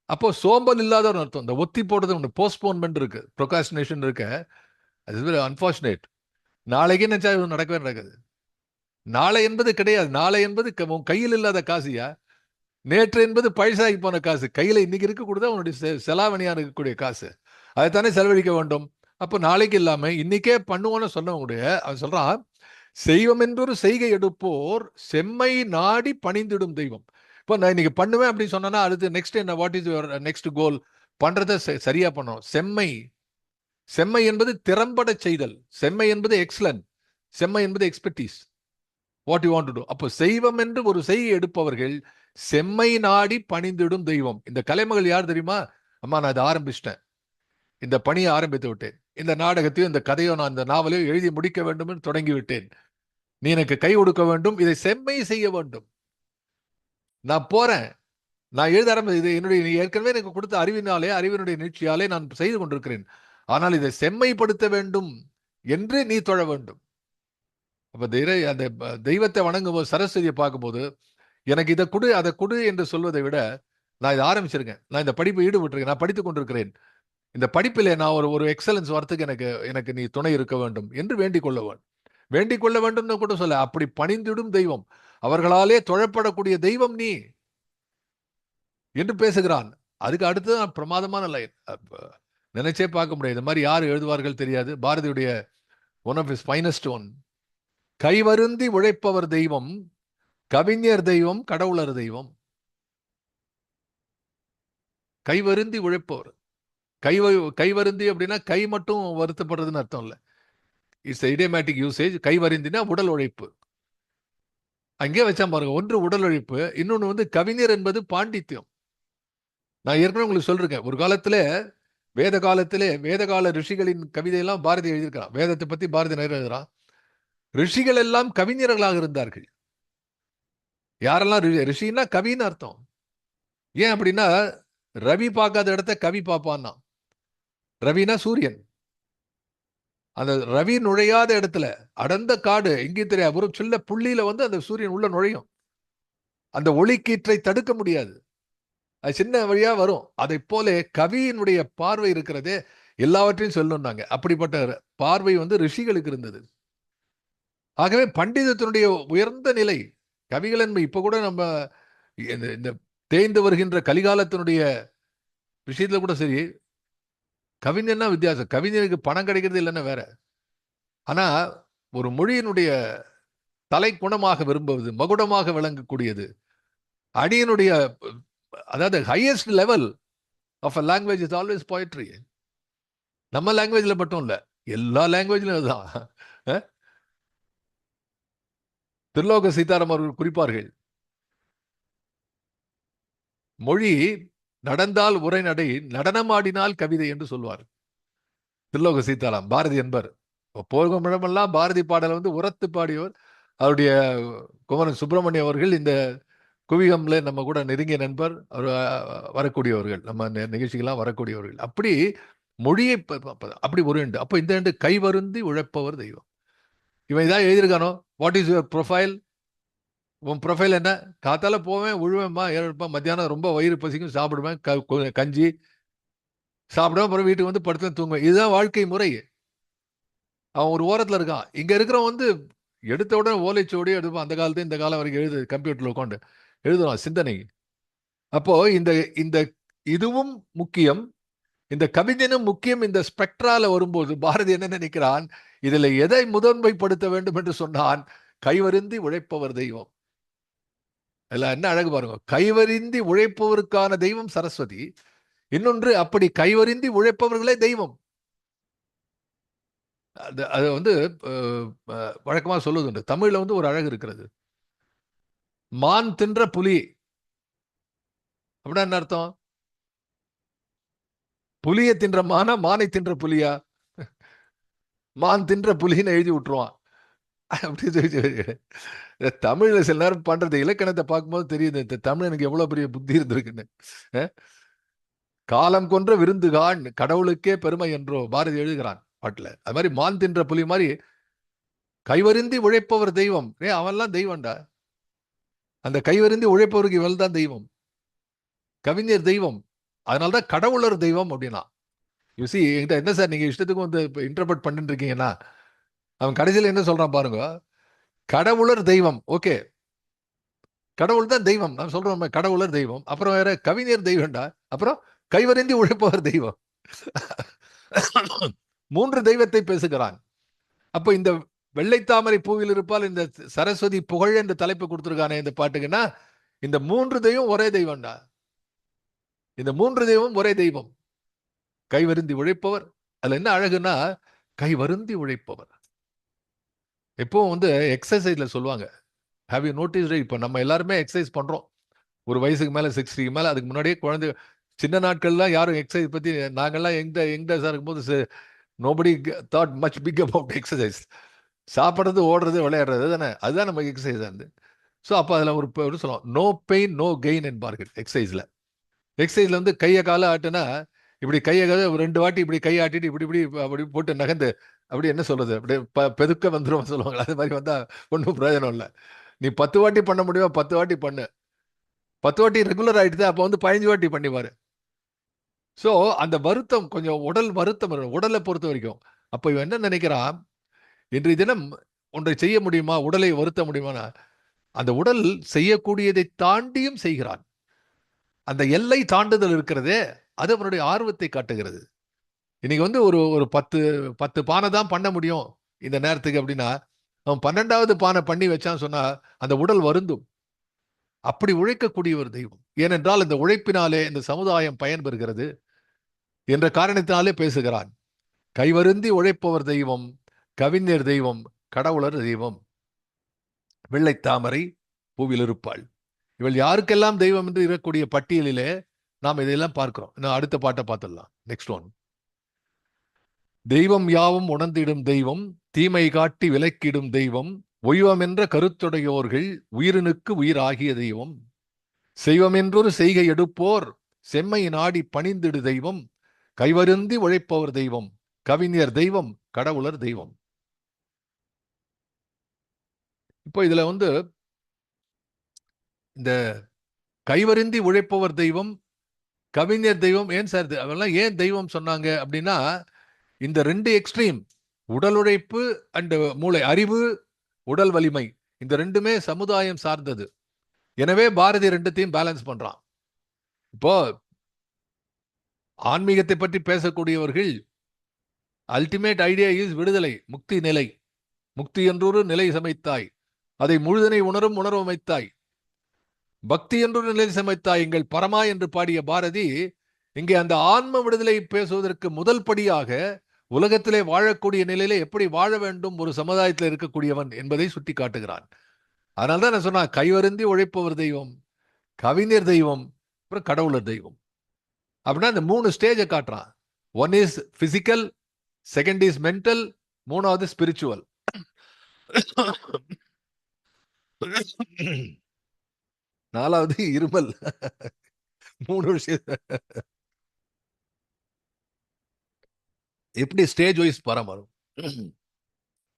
A: அப்போ சோம்பல் இல்லாதவர் அர்த்தம். இந்த ஒத்தி போடுறது போஸ்ட்போன்மெண்ட் இருக்கு, ப்ரொகாஸ்டினேஷன் இருக்கு. அது வெரி அன்பார்ச்சுனேட். நாளைக்கு நினைச்சா இது நடக்கவே நடக்குது. நாளை என்பது கிடையாது. நாளை என்பது உன் கையில் இல்லாத காசியா. நேற்று என்பது பழசாகி போன காசு. கையில இன்னைக்கு இருக்கக்கூடியது அவனுடைய செலாவணியா இருக்கக்கூடிய காசு. அதைத்தானே செலவழிக்க வேண்டும். அப்போ நாளைக்கு இல்லாம இன்னைக்கே பண்ணுவோன்னு சொன்னவங்களுடைய அவன் சொல்றான், செய்வம் என்றொரு செய்கை எடுப்போர் செம்மை நாடி பணிந்திடும் தெய்வம். இப்போ நான் இன்னைக்கு பண்ணுவேன் அப்படின்னு சொன்னா அடுத்து நெக்ஸ்ட் என்ன, வாட் இஸ் யுவர் நெக்ஸ்ட் கோல்? பண்றதை சரியா பண்ணணும். செம்மை, செம்மை என்பது திறம்பட செய்தல். செம்மை என்பது எக்ஸலன்ட். செம்மை என்பது expertise. What you want to to. அப்போ செய்வம் என்று ஒரு செய்கை எடுப்பவர்கள் செம்மை நாடி பணிந்திடும் தெய்வம். இந்த கலைமகள் யார் தெரியுமா? அம்மா நான் இதை ஆரம்பிச்சிட்டேன், இந்த பணியை ஆரம்பித்து விட்டேன், இந்த நாடகத்தையும் இந்த கதையோ நான் இந்த நாவலையும் எழுதி முடிக்க வேண்டும் என்று தொடங்கி விட்டேன், நீ எனக்கு கை கொடுக்க வேண்டும், இதை செம்மை செய்ய வேண்டும், நான் போறேன், நான் எழுத ஆரம்பி இது என்னுடைய நீ ஏற்கனவே எனக்கு கொடுத்த அறிவினாலே அறிவினுடைய நீட்சியாலே நான் செய்து கொண்டிருக்கிறேன், ஆனால் இதை செம்மைப்படுத்த வேண்டும் என்று நீ தொழ வேண்டும். அப்ப அந்த தெய்வத்தை வணங்கும்போது சரஸ்வதியை பார்க்கும்போது எனக்கு இதை கொடு அதை கொடு என்று சொல்வதை விட நான் இதை ஆரம்பிச்சிருக்கேன், நான் இந்த படிப்பு ஈடுபட்டிருக்கேன், நான் படித்துக் கொண்டிருக்கிறேன், இந்த படிப்பிலே நான் ஒரு எக்ஸலன்ஸ் வரத்துக்கு எனக்கு எனக்கு நீ துணை இருக்க வேண்டும் என்று வேண்டிக் கொள்ள வேண்டும். வேண்டிக் கொள்ள வேண்டும் கூட சொல்ல, அப்படி பணிந்திடும் தெய்வம், அவர்களாலே தொழப்படக்கூடிய தெய்வம் நீ என்று பேசுகிறான். அதுக்கு அடுத்து பிரமாதமான லைன், நினைச்சே பார்க்க முடியாது. இந்த மாதிரி யார் எழுதுவார்கள் தெரியாது. பாரதியுடைய one of his finest one, கைவருந்தி உழைப்பவர் தெய்வம், கவிஞர் தெய்வம், கடவுளர் தெய்வம். கைவருந்தி உழைப்பவர், கைவருந்தி அப்படின்னா கை மட்டும் வருத்தப்படுறதுன்னு அர்த்தம் இல்லை. It's idiomatic usage. கைவருந்தினா உடல் உழைப்பு. அங்கே வச்சா பாருங்க, ஒன்று உடல் உழைப்பு, இன்னொன்று வந்து கவிஞர் என்பது பாண்டித்யம். நான் ஏற்கனவே உங்களுக்கு சொல்றேன், ஒரு காலத்துல வேதகால ரிஷிகளின் கவிதையெல்லாம் பாரதி எழுதியிருக்கிறான். வேதத்தை பத்தி பாரதி நிறைய எழுதுறான். ரிஷிகள் எல்லாம் கவிஞர்களாக இருந்தார்கள். யாரெல்லாம் ரிஷின்னா கவின்னு அர்த்தம். ஏன் அப்படின்னா ரவி பார்க்காத இடத்த கவி பார்ப்பான்னா. ரவினா சூரியன். அந்த ரவி நுழையாத இடத்துல அடர்ந்த காடு எங்கேயும் தெரியாது, ஒரு சின்ன புள்ளியில வந்து அந்த சூரியன் உள்ள நுழையும். அந்த ஒளிக்கீற்றை தடுக்க முடியாது, அது சின்ன வழியா வரும். அதை போல கவியினுடைய பார்வை இருக்கிறதே எல்லாவற்றையும் சொல்லணும்னாங்க. அப்படிப்பட்ட பார்வை வந்து ரிஷிகளுக்கு இருந்தது. ஆகவே பண்டிதத்தினுடைய உயர்ந்த நிலை கவிகள் என்பது இப்ப கூட நம்ம இந்த தேய்ந்து வருகின்ற கலிகாலத்தினுடைய விஷயத்துல கூட சரி, கவிஞர்னா வித்தியாசம். கவிஞருக்கு பணம் கிடைக்கிறது இல்லைன்னா வேற. ஆனா ஒரு மொழியினுடைய தலை குணமாக விரும்புவது, மகுடமாக விளங்கக்கூடியது, அடியினுடைய அதாவது highest level of a language is always poetry. நம்ம லாங்குவேஜ்ல மட்டும் இல்ல, எல்லா லாங்குவேஜ்லயும் அதுதான். திருலோக சீதாராம் அவர்கள் குறிப்பார்கள், மொழி நடந்தால் உரைநடை, நடனமாடினால் கவிதை என்று சொல்வார் திருலோக சீதாராம். பாரதி என்பர் போகும் இடமெல்லாம் பாரதி பாடலை வந்து உரத்து பாடியவர். அவருடைய குமரன் சுப்பிரமணியம் அவர்கள் இந்த குவிகம்ல நம்ம கூட நெருங்கிய நண்பர், அவர் வரக்கூடியவர்கள், நம்ம நிகழ்ச்சிகள்லாம் வரக்கூடியவர்கள். அப்படி மொழியை அப்படி ஒரு எண்டு. அப்போ இந்த எண்டு கைவருந்தி உழைப்பவர் தெய்வம். இவன் இதான் எழுதியிருக்கானோ, வாட் இஸ் யுவர் ப்ரொஃபைல்? உன் ப்ரொஃபைல் என்ன? காத்தால போவேன், உழுவேன்மா, ஏழுப்பேன், மத்தியானம் ரொம்ப வயிறு பசிக்கும், சாப்பிடுவேன், கஞ்சி சாப்பிடுவேன், அப்புறம் வீட்டுக்கு வந்து படுத்து தூங்குவேன். இதுதான் வாழ்க்கை முறை. அவன் ஒரு ஓரத்தில் இருக்கான். இங்க இருக்கிறவன் வந்து எடுத்த உடனே ஓலைச்சோடி எடுப்பான். அந்த காலத்து இந்த காலம் வரைக்கும் எழுது, கம்ப்யூட்டர்ல உட்காந்து எழுதுவான் சிந்தனை. அப்போ இந்த இந்த இதுவும் முக்கியம், இந்த கவிஞனும் முக்கியம். இந்த ஸ்பெக்ட்ரால வரும்போது பாரதி என்ன நினைக்கிறான், இதுல எதை முதன்மைப்படுத்த வேண்டும் என்று சொன்னான், கைவருந்தி உழைப்பவர் தெய்வம். இல்ல என்ன அழகு பாருங்க, கைவருந்தி உழைப்பவருக்கான தெய்வம் சரஸ்வதி, இன்னொன்று அப்படி கைவருந்தி உழைப்பவர்களே தெய்வம். அது வந்து வழக்கமாக சொல்லுவது உண்டு. தமிழ்ல வந்து ஒரு அழகு இருக்கிறது. மான் தின்ற புலி அப்படின்னா என்ன அர்த்தம்? புலியை தின்ற மானா மானை தின்ற புலியா? மான் தின்ற புலின்னு எழுதி விட்டுருவான். அப்படி தமிழ்ல சில நேரம் பண்றது இலக்கணத்தை பார்க்கும்போது தெரியுது இந்த தமிழனுக்கு எவ்வளவு பெரிய புத்தி இருந்திருக்குன்னு. காலம் கொன்ற விருந்துகான் கடவுளுக்கே பெருமை என்றோ பாரதி எழுதுகிறான் பாட்டுல. அது மாதிரி மான் தின்ற புலி மாதிரி கைவருந்தி உழைப்பவர் தெய்வம். அவன்லாம் தெய்வம்டா. அந்த கைவருந்தி உழைப்பவருக்கு இவள் தான் தெய்வம். கவிஞர் தெய்வம். அதனால்தான் கடவுளர் தெய்வம் அப்படின்னா. யூசி என்கிட்ட என்ன சார் நீங்க இஷ்டத்துக்கு வந்து இன்டர்பிரட் பண்ணிட்டு இருக்கீங்கன்னா, அவன் கடைசியில் என்ன சொல்றான் பாருங்க. கடவுளர் தெய்வம். ஓகே, கடவுள் தான் தெய்வம். நான் சொல்றோம் கடவுளர் தெய்வம். அப்புறம் வேற கவிஞர் தெய்வம்டா. அப்புறம் கைவருந்தி உழைப்பவர் தெய்வம். மூன்று தெய்வத்தை பேசுகிறான். அப்ப இந்த வெள்ளைத்தாமரை பூவில் இருப்பால் இந்த சரஸ்வதி புகழ் என்று தலைப்பு கொடுத்திருக்கானே இந்த பாட்டுக்குன்னா, இந்த மூன்று தெய்வம் ஒரே தெய்வம்டா. இந்த மூன்று தெய்வம் ஒரே தெய்வம். கைவருந்தி உழைப்பவர். அதுல என்ன அழகுன்னா, கை வருந்தி உழைப்பவர். எப்பவும் வந்து எக்ஸசைஸ்ல சொல்லுவாங்க. Have you notice? இப்போ நம்ம எல்லாருமே எக்ஸசைஸ் பண்றோம். ஒரு வயசுக்கு மேல 60 மேல. அதுக்கு முன்னாடியே குழந்தை சின்ன நாட்கள்லாம் யாரும் எக்ஸசைஸ் பத்தி நாங்கெல்லாம் யங்டர்ஸா இருக்கும்போது nobody thought much big about exercise. சாப்பிட்றது, ஓடுறது, விளையாடுறது தானே, அதுதான் நமக்கு எக்ஸசைஸ் இருந்து. ஸோ அப்போ அதில் ஒரு சொல்லுவோம், நோ பெயின் நோ கெயின் என்பார்கள் எக்ஸசைஸில். எக்ஸசைஸில் வந்து கையை காலை ஆட்டுனா இப்படி கையை ஒரு 2 வாட்டி இப்படி கை ஆட்டிட்டு இப்படி இப்படி அப்படி போட்டு நகர்ந்து அப்படி என்ன சொல்றது அப்படியே பெதுக்க வந்துடும் சொல்லுவாங்க. அது மாதிரி வந்தால் ஒன்றும் பிரயோஜனம் இல்லை. நீ 10 வாட்டி பண்ண முடியுமா? 10 வாட்டி பண்ணு. 10 வாட்டி ரெகுலர் ஆயிடுது, அப்போ வந்து 15 வாட்டி பண்ணிவாரு. ஸோ அந்த வருத்தம் கொஞ்சம் உடல் வருத்தம் உடலை பொறுத்த வரைக்கும். அப்போ இவன் என்ன நினைக்கிறான், இன்றைய தினம் ஒன்றை செய்ய முடியுமா, உடலை வருத்த முடியுமா? அந்த உடல் செய்யக்கூடியதை தாண்டியும் செய்கிறான். அந்த எல்லை தாண்டுதல் இருக்கிறதே, அது அவனுடைய ஆர்வத்தை காட்டுகிறது. இன்னைக்கு வந்து ஒரு ஒரு 10 பானை தான் பண்ண முடியும் இந்த நேரத்துக்கு அப்படின்னா, அவன் 12வது பானை பண்ணி வச்சான்னு சொன்னா அந்த உடல் வருந்தும். அப்படி உழைக்கக்கூடிய ஒரு தெய்வம். ஏனென்றால் இந்த உழைப்பினாலே இந்த சமுதாயம் பயன்பெறுகிறது என்ற காரணத்தினாலே பேசுகிறான். கைவருந்தி உழைப்பவர் தெய்வம், கவிஞர் தெய்வம், கடவுளர் தெய்வம். வெள்ளைத்தாமரை பூவில் இருப்பாள். இவள் யாருக்கெல்லாம் தெய்வம் என்று இருக்கக்கூடிய பட்டியலிலே நாம் இதையெல்லாம் பார்க்கிறோம். இன்னும் அடுத்த பாட்டை பார்த்துடலாம். Next one. தெய்வம் யாவும் உணர்ந்திடும் தெய்வம், தீமை காட்டி விலக்கிடும் தெய்வம், ஒய்வம் என்ற கருத்துடையோர்கள் உயிரினுக்கு உயிர் ஆகிய தெய்வம், செய்வம் என்றொரு செய்கை எடுப்போர் செம்மை நாடி பணிந்திடு தெய்வம், கைவருந்தி உழைப்பவர் தெய்வம், கவிஞர் தெய்வம், கடவுளர் தெய்வம். இப்போ இதுல வந்து இந்த கைவருந்தி உழைப்பவர் தெய்வம், கவிஞர் தெய்வம், ஏன் சார் அவெல்லாம் ஏன் தெய்வம் சொன்னாங்க அப்படின்னா, இந்த 2 எக்ஸ்ட்ரீம், உடல் உழைப்பு அண்ட் மூளை அறிவு, உடல் வலிமை, இந்த ரெண்டுமே சமுதாயம் சார்ந்தது. எனவே பாரதி ரெண்டுத்தையும் பேலன்ஸ் பண்றான். இப்போ ஆன்மீகத்தை பற்றி பேசக்கூடியவர்கள் அல்டிமேட் ஐடியா இஸ் விடுதலை, முக்தி நிலை. முக்தி என்றொரு நிலை சமைத்தாய், அதை முழுதனை உணரும் உணர்வமைத்தாய், பக்தி என்றொரு நிலை சமைத்தாய் எங்கள் பரமா என்று பாடிய பாரதி இங்கே அந்த ஆன்ம விடுதலை பேசுவதற்கு முதல் படியாக உலகத்திலே வாழக்கூடிய நிலையில எப்படி வாழ வேண்டும் ஒரு சமுதாயத்தில் இருக்கக்கூடியவன் என்பதை சுட்டி காட்டுகிறான். அதனால்தான் நான் சொன்னா கைவருந்தி உழைப்பவர் தெய்வம், கவிஞர் தெய்வம், அப்புறம் கடவுளர் தெய்வம். அப்படின்னா இந்த 3 ஸ்டேஜை காட்டுறான். One is physical, second is mental, மூணாவது ஸ்பிரிச்சுவல். நாலாவது இருமல். 3 விஷயம். எப்படி ஸ்டேஜ் வைஸ் பராமரும்.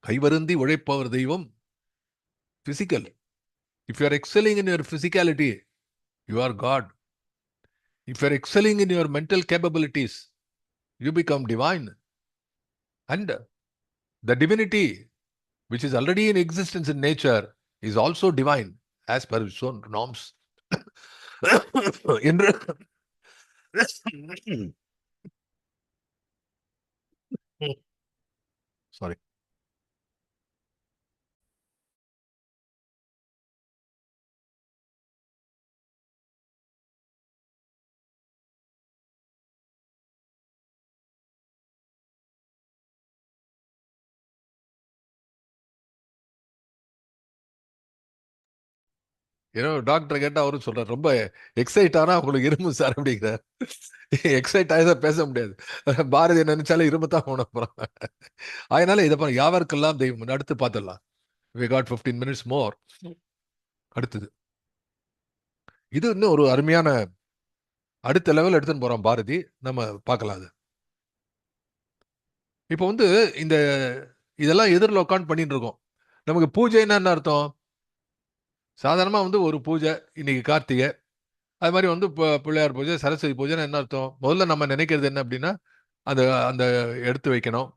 A: கைவருந்தி உழைப்பவர் தெய்வம் physical. If you are excelling in your physicality, you are god. If you are excelling in your mental capabilities, you become divine. And the divinity which is already in existence in nature is also divine as per its own norms. என்று sorry. ஏன்னா doctor கேட்டா அவரும் சொல்றாரு, ரொம்ப excite ஆனா உங்களுக்கு இரும்பு sir அப்படிங்கிறார். எக்ஸைட் ஆகிதான் பேச முடியாது. பாரதி நினைச்சாலே இரும்பு தான் உணர. அதனால இதை பாருங்க, யாவருக்கெல்லாம் தெய்வம் அடுத்து பார்த்துடலாம். we got 15 minutes more. அடுத்தது இது இன்னும் ஒரு அருமையான அடுத்த லெவல் எடுத்துன்னு போறோம் பாரதி. நம்ம பார்க்கலாம் அது. இப்போ வந்து இந்த இதெல்லாம் எதிரில் உட்காந்து பண்ணிட்டு இருக்கோம். நமக்கு பூஜைன்னா என்ன அர்த்தம்? சாதாரணமாக வந்து ஒரு பூஜை, இன்னைக்கு கார்த்திகை, அது மாதிரி வந்து பிள்ளையார் பூஜை, சரஸ்வதி பூஜைன்னு என்ன அர்த்தம்? முதல்ல நம்ம நினைக்கிறது என்ன அப்படின்னா, அந்த அந்த எடுத்து வைக்கணும்,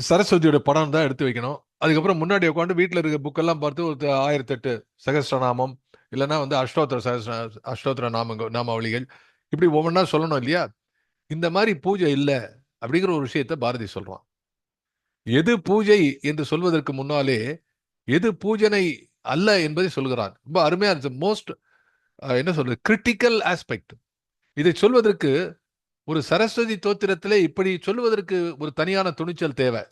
A: சரஸ்வதியோட படம் தான் எடுத்து வைக்கணும். அதுக்கப்புறம் முன்னாடி உட்காந்து வீட்டில் இருக்க புக்கெல்லாம் பார்த்து ஒரு 1008 சகஸ்ரநாமம், இல்லைன்னா வந்து அஷ்டோத்திர நாமாவளிகள், இப்படி ஒவ்வொன்றா சொல்லணும் இல்லையா? இந்த மாதிரி பூஜை இல்லை அப்படிங்கிற ஒரு விஷயத்த பாரதி சொல்றான். எது பூஜை என்று சொல்வதற்கு முன்னாலே எது பூஜனை அல்ல என்பதை சொல்கிறான். ரொம்ப அருமையா இருக்கு. மோஸ்ட் என்ன சொல்றது, கிரிட்டிக்கல் ஆஸ்பெக்ட். இதை சொல்வதற்கு ஒரு சரஸ்வதி தோத்திரத்திலே இப்படி சொல்வதற்கு ஒரு தனியான துணிச்சல் தேவை.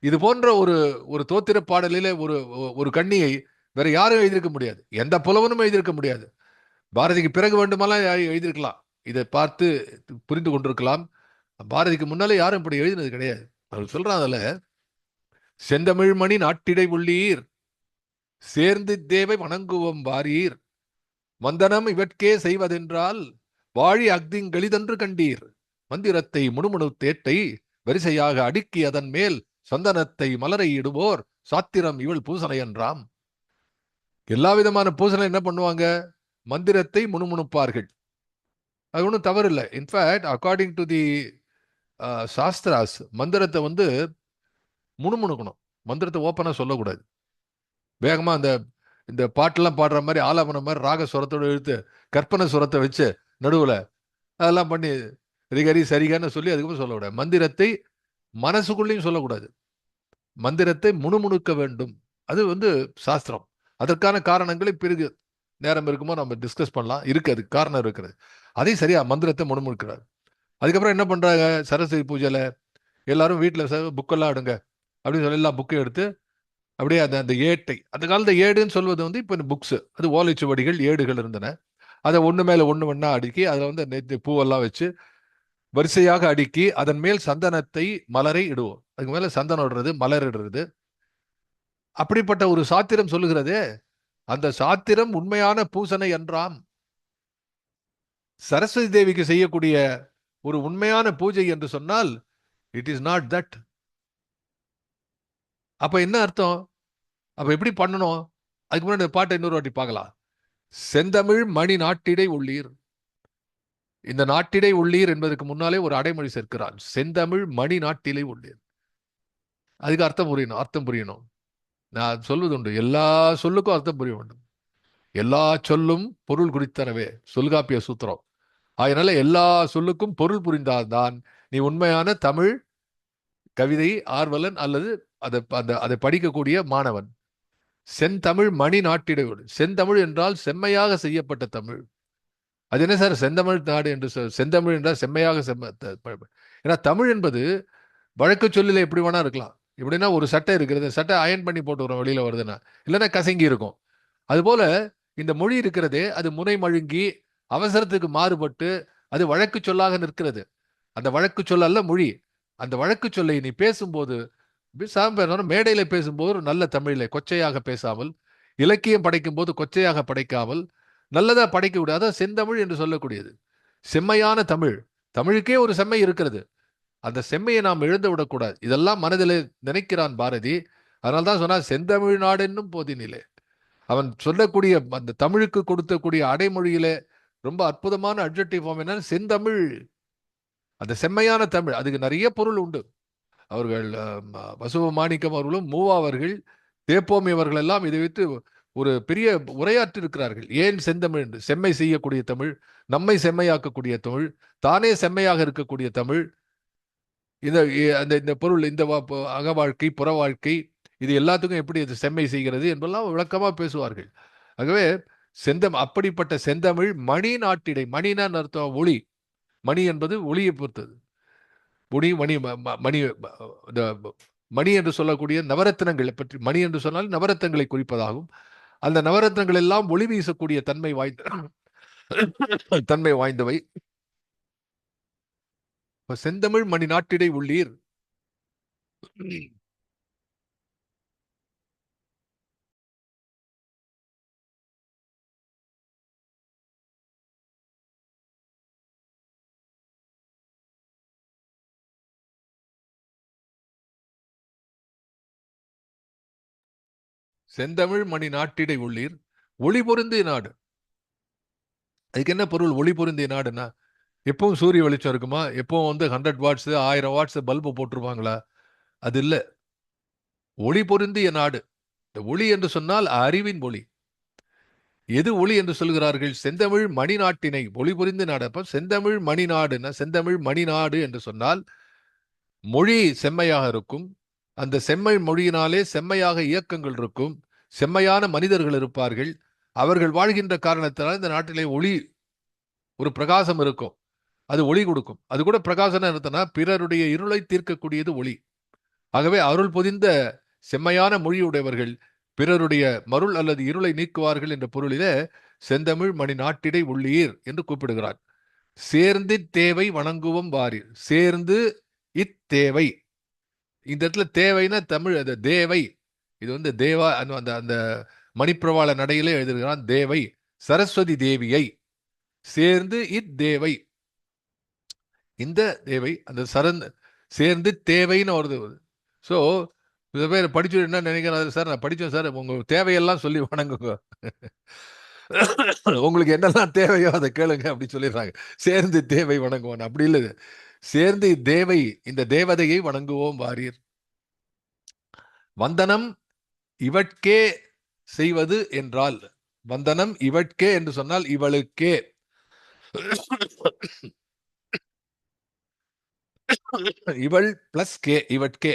A: இது போன்ற ஒரு ஒரு தோத்திர பாடலிலே ஒரு ஒரு கண்ணியை வேற யாரும் எழுதியிருக்க முடியாது. எந்த புலவனும் எழுதியிருக்க முடியாது. பாரதிக்கு பிறகு வேண்டுமாலாம் எழுதியிருக்கலாம். இதை பார்த்து புரிந்து கொண்டிருக்கலாம். பாரதிக்கு முன்னாலே யாரும் இப்படி எழுதினது கிடையாது. அவர் சொல்றான் அதுல, செந்தமிழ் மணி நாட்டிடை உள்ளீர், சேர்ந்து தேவை வணங்குவோம் வாரீர், வந்தனம் இவற்கே செய்வதென்றால் வாழி அக்திங்கெளிதன்று கண்டீர், மந்திரத்தை முணுமுணு தேட்டை வரிசையாக அடுக்கி அதன் மேல் சந்தனத்தை மலரை இடுவோர் சாத்திரம் இவள் பூசனை என்றாம். எல்லா விதமான பூசனை என்ன பண்ணுவாங்க? மந்திரத்தை முணுமுணுப்பார்கள். அது ஒன்றும் தவறு இல்லை. In fact according to the shastras, மந்திரத்தை வந்து முணுமுணுக்கணும். மந்திரத்தை ஓப்பனா சொல்லக்கூடாது. வேகமா அந்த இந்த பாட்டெல்லாம் பாடுற மாதிரி ஆலாபனம் மாதிரி ராக சுரத்தோடு இழுத்து கற்பனை சுரத்தை வச்சு நடுவில் அதெல்லாம் பண்ணி ரிகரி சரிகான்னு சொல்லி அதுக்கப்புறம் சொல்லக்கூடாது. மந்திரத்தை மனசுக்குள்ளேயும் சொல்லக்கூடாது. மந்திரத்தை முணுமுணுக்க வேண்டும். அது வந்து சாஸ்திரம். அதற்கான காரணங்களை பிறகு நேரம் இருக்குமோ நம்ம டிஸ்கஸ் பண்ணலாம். இருக்கு, அதுக்கு காரணம் இருக்கிறது. அதே சரியா மந்திரத்தை முணுமுணுக்கிறார். அதுக்கப்புறம் என்ன பண்றாங்க? சரஸ்வதி பூஜையில எல்லாரும் வீட்டில் புக்கெல்லாம் எடுங்க அப்படின்னு சொல்லி எல்லா புக்கையும் எடுத்து அப்படியே அந்த அந்த ஏட்டை, அந்த காலத்தில் ஏடுன்னு சொல்வது வந்து இப்போ புக்ஸ், அது ஓலைச்சுவடிகள் ஏடுகள் இருந்தன. அதை ஒன்று மேலே ஒன்று ஒன்றா அடுக்கி அதில் வந்து பூவெல்லாம் வச்சு வரிசையாக அடுக்கி அதன் மேல் சந்தனத்தை மலரை இடுவோம். அதுக்கு மேல சந்தனம் இடுறது, மலர் இடுறது. அப்படிப்பட்ட ஒரு சாத்திரம் சொல்லுகிறதே, அந்த சாத்திரம் உண்மையான பூசனை என்றாம். சரஸ்வதி தேவிக்கு செய்யக்கூடிய ஒரு உண்மையான பூஜை என்று சொன்னால் இட் இஸ் நாட் தட். அப்ப என்ன அர்த்தம்? அப்ப எப்படி பண்ணணும்? அதுக்கு முன்னாடி பாட்டை இன்னொரு வாட்டி பார்க்கலாம். செந்தமிழ் மணி நாட்டிடை உள்ளீர். இந்த நாட்டிடை உள்ளீர் என்பதற்கு முன்னாலே ஒரு அடைமொழி சேர்க்கிறான். செந்தமிழ் மணி நாட்டிலை உள்ளீர். அதுக்கு அர்த்தம் புரியணும். நான் சொல்வது உண்டு, எல்லா சொல்லுக்கும் அர்த்தம் புரிய வேண்டும். எல்லா சொல்லும் பொருள் குறித்தனவே, சொல்காப்பிய சூத்திரம். அதனால எல்லா சொல்லுக்கும் பொருள் புரிந்தால்தான் நீ உண்மையான தமிழ் கவிதை ஆர்வலன் அல்லது அதை படிக்கக்கூடிய மாணவன். செந்தமிழ் மணி நாட்டிடையோடு. செந்தமிழ் என்றால் செம்மையாக செய்யப்பட்ட தமிழ். அது என்ன சார் செந்தமிழ் நாடு என்று செந்தமிழ் என்றால் செம்மையாக ஏன்னா தமிழ் என்பது வழக்கு சொல்லில எப்படி வேணா இருக்கலாம். எப்படின்னா ஒரு சட்டை இருக்கிறது, சட்டை அயன் பண்ணி போட்டு வரோம் வெளியில வருதுன்னா, இல்லைன்னா கசங்கி இருக்கும். அதுபோல இந்த மொழி இருக்கிறதே, அது முனை மழுங்கி அவசரத்துக்கு மாறுபட்டு அது வழக்கு சொல்லாக நிற்கிறது. அந்த வழக்கு சொல் அல்ல மொழி. அந்த வழக்கு சொல்லை நீ பேசும்போது மேடையில பேசும்போது ஒரு நல்ல தமிழிலே கொச்சையாக பேசாமல், இலக்கியம் படைக்கும் போது கொச்சையாக படைக்காமல் நல்லதா படைக்க விட, அதான் செந்தமிழ் என்று சொல்லக்கூடியது. செம்மையான தமிழ். தமிழுக்கே ஒரு செம்மை இருக்கிறது. அந்த செம்மையை நாம் இழந்து விடக்கூடாது. இதெல்லாம் மனதில் நினைக்கிறான் பாரதி. அதனால்தான் சொன்னான் செந்தமிழ் நாடு என்னும் போதினிலே. அவன் சொல்லக்கூடிய அந்த தமிழுக்கு கொடுத்தக்கூடிய அடைமொழியிலே ரொம்ப அற்புதமான அட்ஜெக்டிவ் ஃபார்ம் என்ன? செந்தமிழ். அந்த செம்மையான தமிழ். அதுக்கு நிறைய பொருள் உண்டு. அவர்கள் வசுவ மாணிக்கம் அவர்களும் மூவா அவர்கள், தேப்போமி அவர்கள் எல்லாம் இதை வைத்து ஒரு பெரிய உரையாற்றி இருக்கிறார்கள். ஏன் செந்தமிழ் என்று? செம்மை செய்யக்கூடிய தமிழ், நம்மை செம்மையாக்கக்கூடிய தமிழ், தானே செம்மையாக இருக்கக்கூடிய தமிழ். இந்த இந்த பொருள், இந்த அக வாழ்க்கை புற வாழ்க்கை, இது எல்லாத்துக்கும் எப்படி அது செம்மை செய்கிறது என்பதெல்லாம் விளக்கமா பேசுவார்கள். ஆகவே அப்படிப்பட்ட செந்தமிழ் மணி நாட்டிடை. மணினான்னு அர்த்தம் ஒளி. மணி என்பது ஒளியை பொறுத்தது. மணி மணி மணி மணி என்று சொல்லக்கூடிய நவரத்தினங்களை பற்றி, மணி என்று சொன்னால் நவரத்தினங்களை குறிப்பதாகும். அந்த நவரத்னங்கள் எல்லாம் ஒளி வீசக்கூடிய தன்மை வாய்ந்தவை. செந்தமிழ் மணி நாட்டிடை உள்ளீர். செந்தமிழ் மணி நாட்டிடை உள்ளீர், ஒளி பொருந்திய நாடு. அதுக்கு என்ன பொருள் ஒளி பொருந்திய நாடுன்னா? எப்பவும் சூரிய வெளிச்சம் இருக்குமா? எப்பவும் 100 வாட்ஸ் 1000 வாட்ஸ் பல்பு போட்டிருப்பாங்களா? அது இல்ல. ஒளி பொருந்திய நாடு. இந்த ஒளி என்று சொன்னால் அறிவின் ஒளி. எது ஒளி என்று சொல்கிறார்கள்? செந்தமிழ் மணி நாட்டினை ஒளி புரிந்து நாடு. அப்ப செந்தமிழ் மணி நாடுன்னா, செந்தமிழ் மணி நாடு என்று சொன்னால் மொழி செம்மையாக இருக்கும். அந்த செம்மை மொழியினாலே செம்மையாக இயக்கங்கள் இருக்கும். செம்மையான மனிதர்கள் இருப்பார்கள். அவர்கள் வாழ்கின்ற காரணத்தினால் இந்த நாட்டிலே ஒளி, ஒரு பிரகாசம் இருக்கும். அது ஒளி கொடுக்கும். அது கூட பிரகாசம் என்னன்னா, பிறருடைய இருளை தீர்க்கக்கூடியது ஒளி. ஆகவே அருள் பொதிந்த செம்மையான மொழியுடையவர்கள் பிறருடைய மருள் அல்லது இருளை நீக்குவார்கள் என்ற பொருளிலே செந்தமிழ் மணி நாட்டிடை உள்ளீர் என்று கூப்பிடுகிறார். சேர்ந்து தேவை வணங்குவோம் வாரீர். சேர்ந்து இத்தேவை. இந்த இடத்துல தேவைன்னா தமிழ் அது தேவை. இது தேவா அந்த அந்த மணிப்பிரவாள நடையிலே எழுதுகிறான். தேவை சரஸ்வதி தேவியை சேர்ந்து இத்தேவை. இந்த தேவை அந்த சேர்ந்து தேவைன்னு வருது. ஸோ சில பேர் படிச்சு என்ன நினைக்கிறாரு, சார் நான் படித்தேன் சார், உங்க தேவையெல்லாம் சொல்லி வணங்குங்க, உங்களுக்கு என்னெல்லாம் தேவையோ அதை கேளுங்க அப்படின்னு சொல்லிடுறாங்க. சேர்ந்து தேவை வணங்குவோம். அப்படி இல்லை. சேர்ந்து தேவை, இந்த தேவதையை வணங்குவோம் வாரீர். வந்தனம் இவட்கே செய்வது என்றால், வந்தனம் இவட்கே என்று சொன்னால் இவளுக்கே. இவள் பிளஸ் கே, இவட்கே.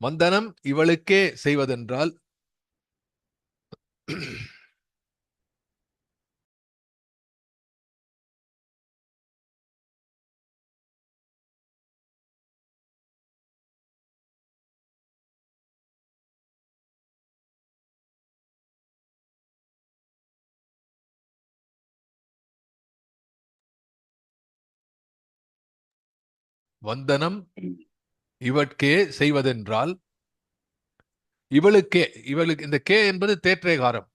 A: வந்தனம் இவளுக்கே செய்வதென்றால் வந்தனம் இவட்கே செய்வதென்றால் இவளுக்கே, இவளுக்கு இந்த கே என்பது தேற்றேகாரம்.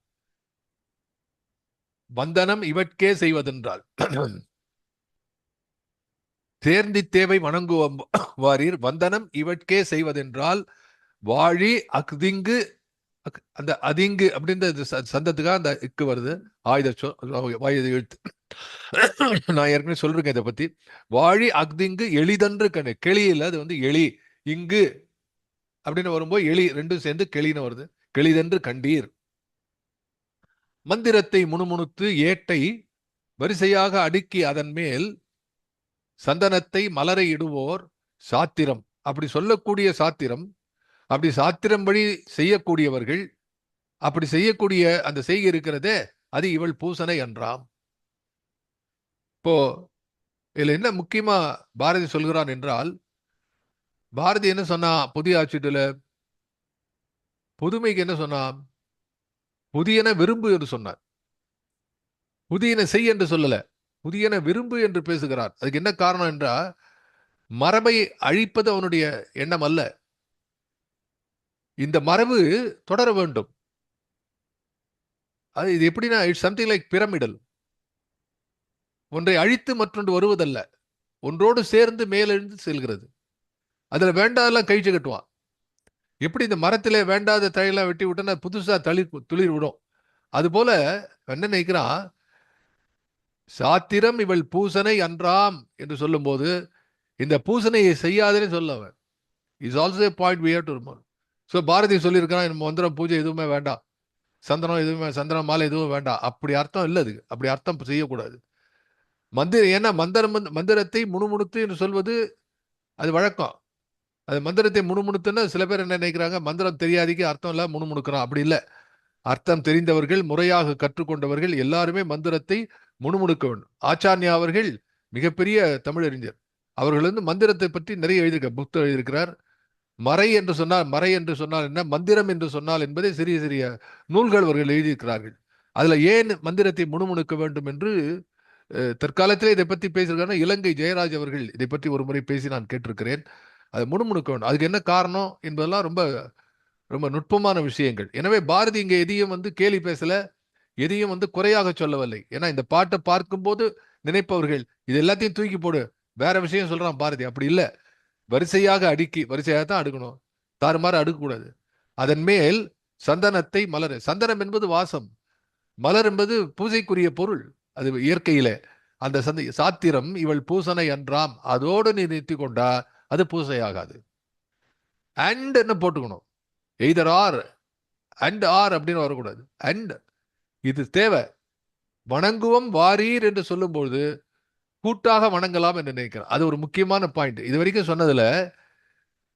A: வந்தனம் இவட்கே செய்வதென்றால் தேர்ந்தி தேவை வணங்குவோம் வாரீர். வந்தனம் இவட்கே செய்வதென்றால் வாழி அக்திங்கு, அந்த அதிங்கு அப்படின்ற சந்தத்துக்காக அந்த இக்கு வருது. ஆயுத எழுத்து. நான் ஏற்கனவே சொல்றேன் இதை பத்தி. வாழி அக்திங்கு எளிதன்று கண்ணு. கெளியில் அது எளி, இங்கு அப்படின்னு வரும்போது எளி ரெண்டும் சேர்ந்து கெளின்னு வருது. கெளிதென்று கண்டீர். மந்திரத்தை முணுமுணுத்து ஏட்டை வரிசையாக அடுக்கி அதன் மேல் சந்தனத்தை மலரை இடுவோர் சாத்திரம். அப்படி சொல்லக்கூடிய சாத்திரம், அப்படி சாத்திரம் வழி செய்யக்கூடியவர்கள், அப்படி செய்யக்கூடிய அந்த செய்கை இருக்கிறதே, அது இவள் பூசனை என்றாம். இப்போ இதுல என்ன முக்கியமா பாரதி சொல்கிறான் என்றால், பாரதி என்ன சொன்னா புதிய ஆட்சிட்டுல? புதுமைக்கு என்ன சொன்னான்? புதியன விரும்பு என்று சொன்னார். புதியன செய் என்று சொல்லல, புதியன விரும்பு என்று பேசுகிறார். அதுக்கு என்ன காரணம் என்றால், மரபை அழிப்பது அவனுடைய எண்ணம் அல்ல. இந்த மரபு தொடர வேண்டும். அது இது எப்படின்னா, இட்ஸ் சம்திங் லைக் பிரமிடல். ஒன்றை அழித்து மற்றொன்று வருவதல்ல, ஒன்றோடு சேர்ந்து மேலெழுந்து செல்கிறது. அதுல வேண்டாதெல்லாம் கழிச்சு கட்டுவான். எப்படி இந்த மரத்திலே வேண்டாத தழையெல்லாம் வெட்டி விட்டோன்னா புதுசா துளிர் விடும். அது போல என்ன நினைக்கிறான், சாத்திரம் இவள் பூசனை அன்றாம் என்று சொல்லும் போது இந்த பூசனையை செய்யாதேன்னு சொல்லவன் is also a point we have to remember. So Bharathi சொல்லியிருக்கிறான், மந்திரம் பூஜை எதுவுமே வேண்டாம், சந்தனம் எதுவுமே, சந்தனம் மாலை எதுவும் வேண்டாம். அப்படி அர்த்தம் இல்லை. அதுக்கு அப்படி அர்த்தம் செய்யக்கூடாது. ஏன்னா மந்திரத்தை முணுமுணுத்து என்று சொல்வது அது வழக்கம். அது மந்திரத்தை முணுமுணுத்துன்னு சில பேர் என்ன நினைக்கிறாங்க, மந்திரம் தெரியாதிக்கு அர்த்தம் இல்லை முணுமுணுக்கிறான். அப்படி இல்லை. அர்த்தம் தெரிந்தவர்கள், முறையாக கற்றுக்கொண்டவர்கள் எல்லாருமே மந்திரத்தை முணுமுணுக்க வேண்டும். ஆச்சாரியா அவர்கள் மிகப்பெரிய தமிழறிஞர். அவர்கள் மந்திரத்தை பற்றி நிறைய எழுதியிருக்கார், புத்தகம் எழுதியிருக்கிறார். மறை என்று சொன்னால் என்ன, மந்திரம் என்று சொன்னால் என்பதை சிறிய சிறிய நூல்கள் அவர்கள் எழுதியிருக்கிறார்கள். அதுல ஏன் மந்திரத்தை முணுமுணுக்க வேண்டும் என்று தற்காலத்திலே இதை பற்றி பேசியிருக்காங்க. இலங்கை ஜெயராஜ் அவர்கள் இதை பற்றி ஒரு முறை பேசி நான் கேட்டிருக்கிறேன். அது முணுமுணுக்க வேண்டும், அதுக்கு என்ன காரணம் என்பதெல்லாம் ரொம்ப ரொம்ப நுட்பமான விஷயங்கள். எனவே பாரதி இங்கே எதையும் கேலி பேசல, எதையும் குறையாக சொல்லவில்லை. ஏன்னா இந்த பாட்டை பார்க்கும்போது நினைப்பவர்கள் இது எல்லாத்தையும் தூக்கி போடு, வேற விஷயம் சொல்றான் பாரதி. அப்படி இல்லை, வரிசையாக அடுக்கி, வரிசையாக தான் அடுக்கணும், தாறுமாறு அடுக்கக்கூடாது. அதன் மேல் சந்தனத்தை மலர், சந்தனம் என்பது வாசம், மலர் என்பது பூஜைக்குரிய பொருள். அது இயற்கையில அந்த சாத்திரம் இவள் பூசனை அன்றாம், அதோடு நீ நிறுத்தி கொண்டா அது பூசை ஆகாது. அண்ட் என்ன போட்டுக்கணும், எய்தர் ஆர், அண்ட் ஆர் அப்படின்னு வரக்கூடாது. அண்ட் இது தேவை. வணங்குவோம் வாரீர் என்று சொல்லும்போது கூட்டாக வணங்கலாம் என்று நினைக்கிறேன். அது ஒரு முக்கியமான பாயிண்ட். இது வரைக்கும் சொன்னதுல,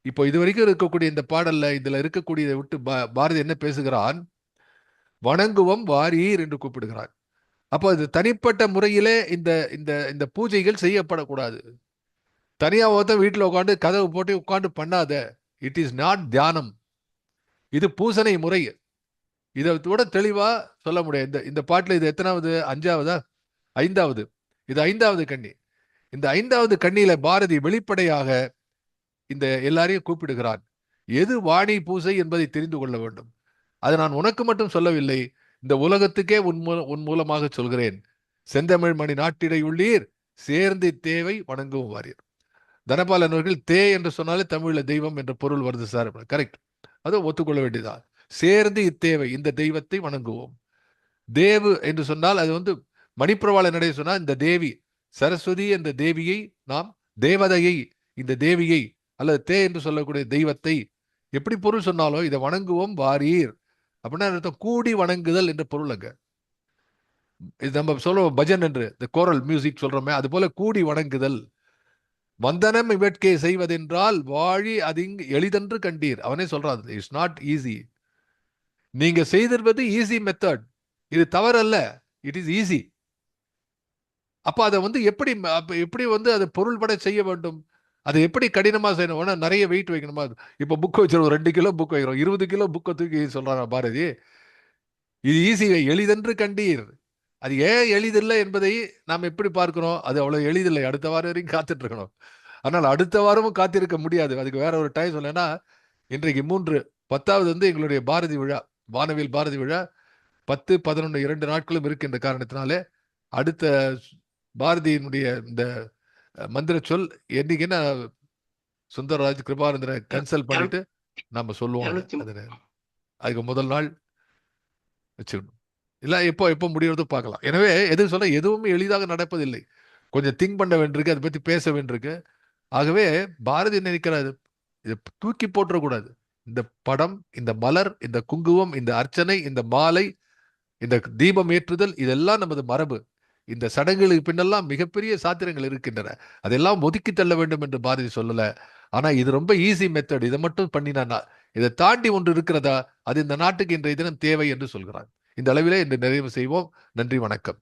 A: இப்போ இது வரைக்கும் இருக்கக்கூடிய இந்த பாடல்ல இதுல இருக்கக்கூடியதை விட்டு பாரதி என்ன பேசுகிறான், வணங்குவோம் வாரீர் என்று கூப்பிடுகிறான். அப்போ அது தனிப்பட்ட முறையிலே இந்த இந்த இந்த பூஜைகள் செய்யப்படக்கூடாது. தனியா ஒருத்தன் வீட்டில் உட்காந்து கதவு போட்டு உட்காந்து பண்ணாத. இட் இஸ் நாட் தியானம், இது பூசனை முறை. இதை விட தெளிவா சொல்ல முடியாது. இந்த இந்த பாட்டில் இது எத்தனாவது, அஞ்சாவதா, ஐந்தாவது, இது ஐந்தாவது கண்ணி. இந்த ஐந்தாவது கண்ணியில பாரதி வெளிப்படையாக இந்த எல்லாரையும் கூப்பிடுகிறான். எது வாணி பூசை என்பதை தெரிந்து கொள்ள வேண்டும். அது நான் உனக்கு மட்டும் சொல்லவில்லை, இந்த உலகத்துக்கே உன் மூலமாக சொல்கிறேன். செந்தமிழ் மணி நாட்டிடை உள்ளீர், சேர்ந்து தேவை வணங்கும் வாரியர். தனபாலன் அவர்கள் தே என்று சொன்னாலே தமிழ்ல தெய்வம் என்ற பொருள் வருது சார், கரெக்ட். அதை ஒத்துக்கொள்ள வேண்டியதான். சேர்ந்து இத்தேவை, இந்த தெய்வத்தை வணங்குவோம். தேவு என்று சொன்னால் அது மணிப்பிரவாள நடை சொன்னால் இந்த தேவி சரஸ்வதி என்ற தேவியை, நாம் தேவதையை, இந்த தேவியை அல்லது தே என்று சொல்லக்கூடிய தெய்வத்தை எப்படி பொருள் சொன்னாலும் இதை வணங்குவோம் வாரீர் அப்படின்னா கூடி வணங்குதல் என்ற பொருள். அங்க இது நம்ம சொல்லுவோம் பஜன் என்று, இந்த கோரல் மியூசிக் சொல்றோமே, அது போல கூடி வணங்குதல். வந்தனம் இவட்கே செய்வதென்றால் வாழி அதிங்கு எளிதென்று கண்டீர். அவனே சொல்றான், இட்ஸ் நாட் ஈஸி. நீங்க செய்திருப்பது ஈஸி மெத்தட், இது தவறல்ல, இட் இஸ் ஈஸி. அப்ப அதை எப்படி எப்படி அதை பொருள்பட செய்ய வேண்டும், அதை எப்படி கடினமா செய்யணும், நிறைய வெயிட் வைக்கணுமா. இப்ப புக் வச்சிருவோம், 2 கிலோ புக் வைக்கிறோம், 20 கிலோ புக்கை தூக்கி சொல்றாங்க பாரதி. இது ஈஸி, எளிதென்று கண்டீர். அது ஏன் எளிதில்லை என்பதை நாம் எப்படி பார்க்கிறோம், அது அவ்வளவு எளிதில்லை. அடுத்த வாரம் வரைக்கும் காத்துட்டு இருக்கணும். ஆனால் அடுத்த வாரமும் காத்திருக்க முடியாது, அதுக்கு வேற ஒரு டைம் சொல்லனா. இன்றைக்கு 10வது எங்களுடைய பாரதி விழா, வானவில் பாரதி விழா 10, 11, 2 நாட்களும் இருக்கின்ற காரணத்தினாலே அடுத்த பாரதியினுடைய இந்த மந்திர சொல் என்னைக்குன்னா சுந்தரராஜ் கிருபானந்தரை கன்சல்ட் பண்ணிட்டு நாம சொல்லுவோம். அதுக்கு முதல் நாள் வச்சுக்கணும், இல்ல எப்போ எப்போ முடியறது பார்க்கலாம். எனவே எது சொல்ல, எதுவுமே எளிதாக நடப்பதில்லை, கொஞ்சம் திங்க் பண்ண வேண்டியிருக்கு, அதை பத்தி பேச வேண்டியிருக்கு. ஆகவே பாரதி நினைக்கிறாரு, இதை தூக்கி போட்டுறக்கூடாது. இந்த படம், இந்த மலர், இந்த குங்குமம், இந்த அர்ச்சனை, இந்த மாலை, இந்த தீபம் ஏற்றுதல், இதெல்லாம் நமது மரபு. இந்த சடங்குகளுக்கு பின்னெல்லாம் மிகப்பெரிய சாத்திரங்கள் இருக்கின்றன, அதெல்லாம் ஒதுக்கி தள்ள வேண்டும் என்று பாரதி சொல்லல. ஆனா இது ரொம்ப ஈஸி மெத்தட், இதை மட்டும் பண்ணினா. இதை தாண்டி ஒன்று இருக்கிறதா, அது இந்த நாட்டுக்கு இன்றைய தினம் தேவை என்று சொல்கிறார். இந்த அளவிலே இன்று நிறைவு செய்வோம். நன்றி, வணக்கம்.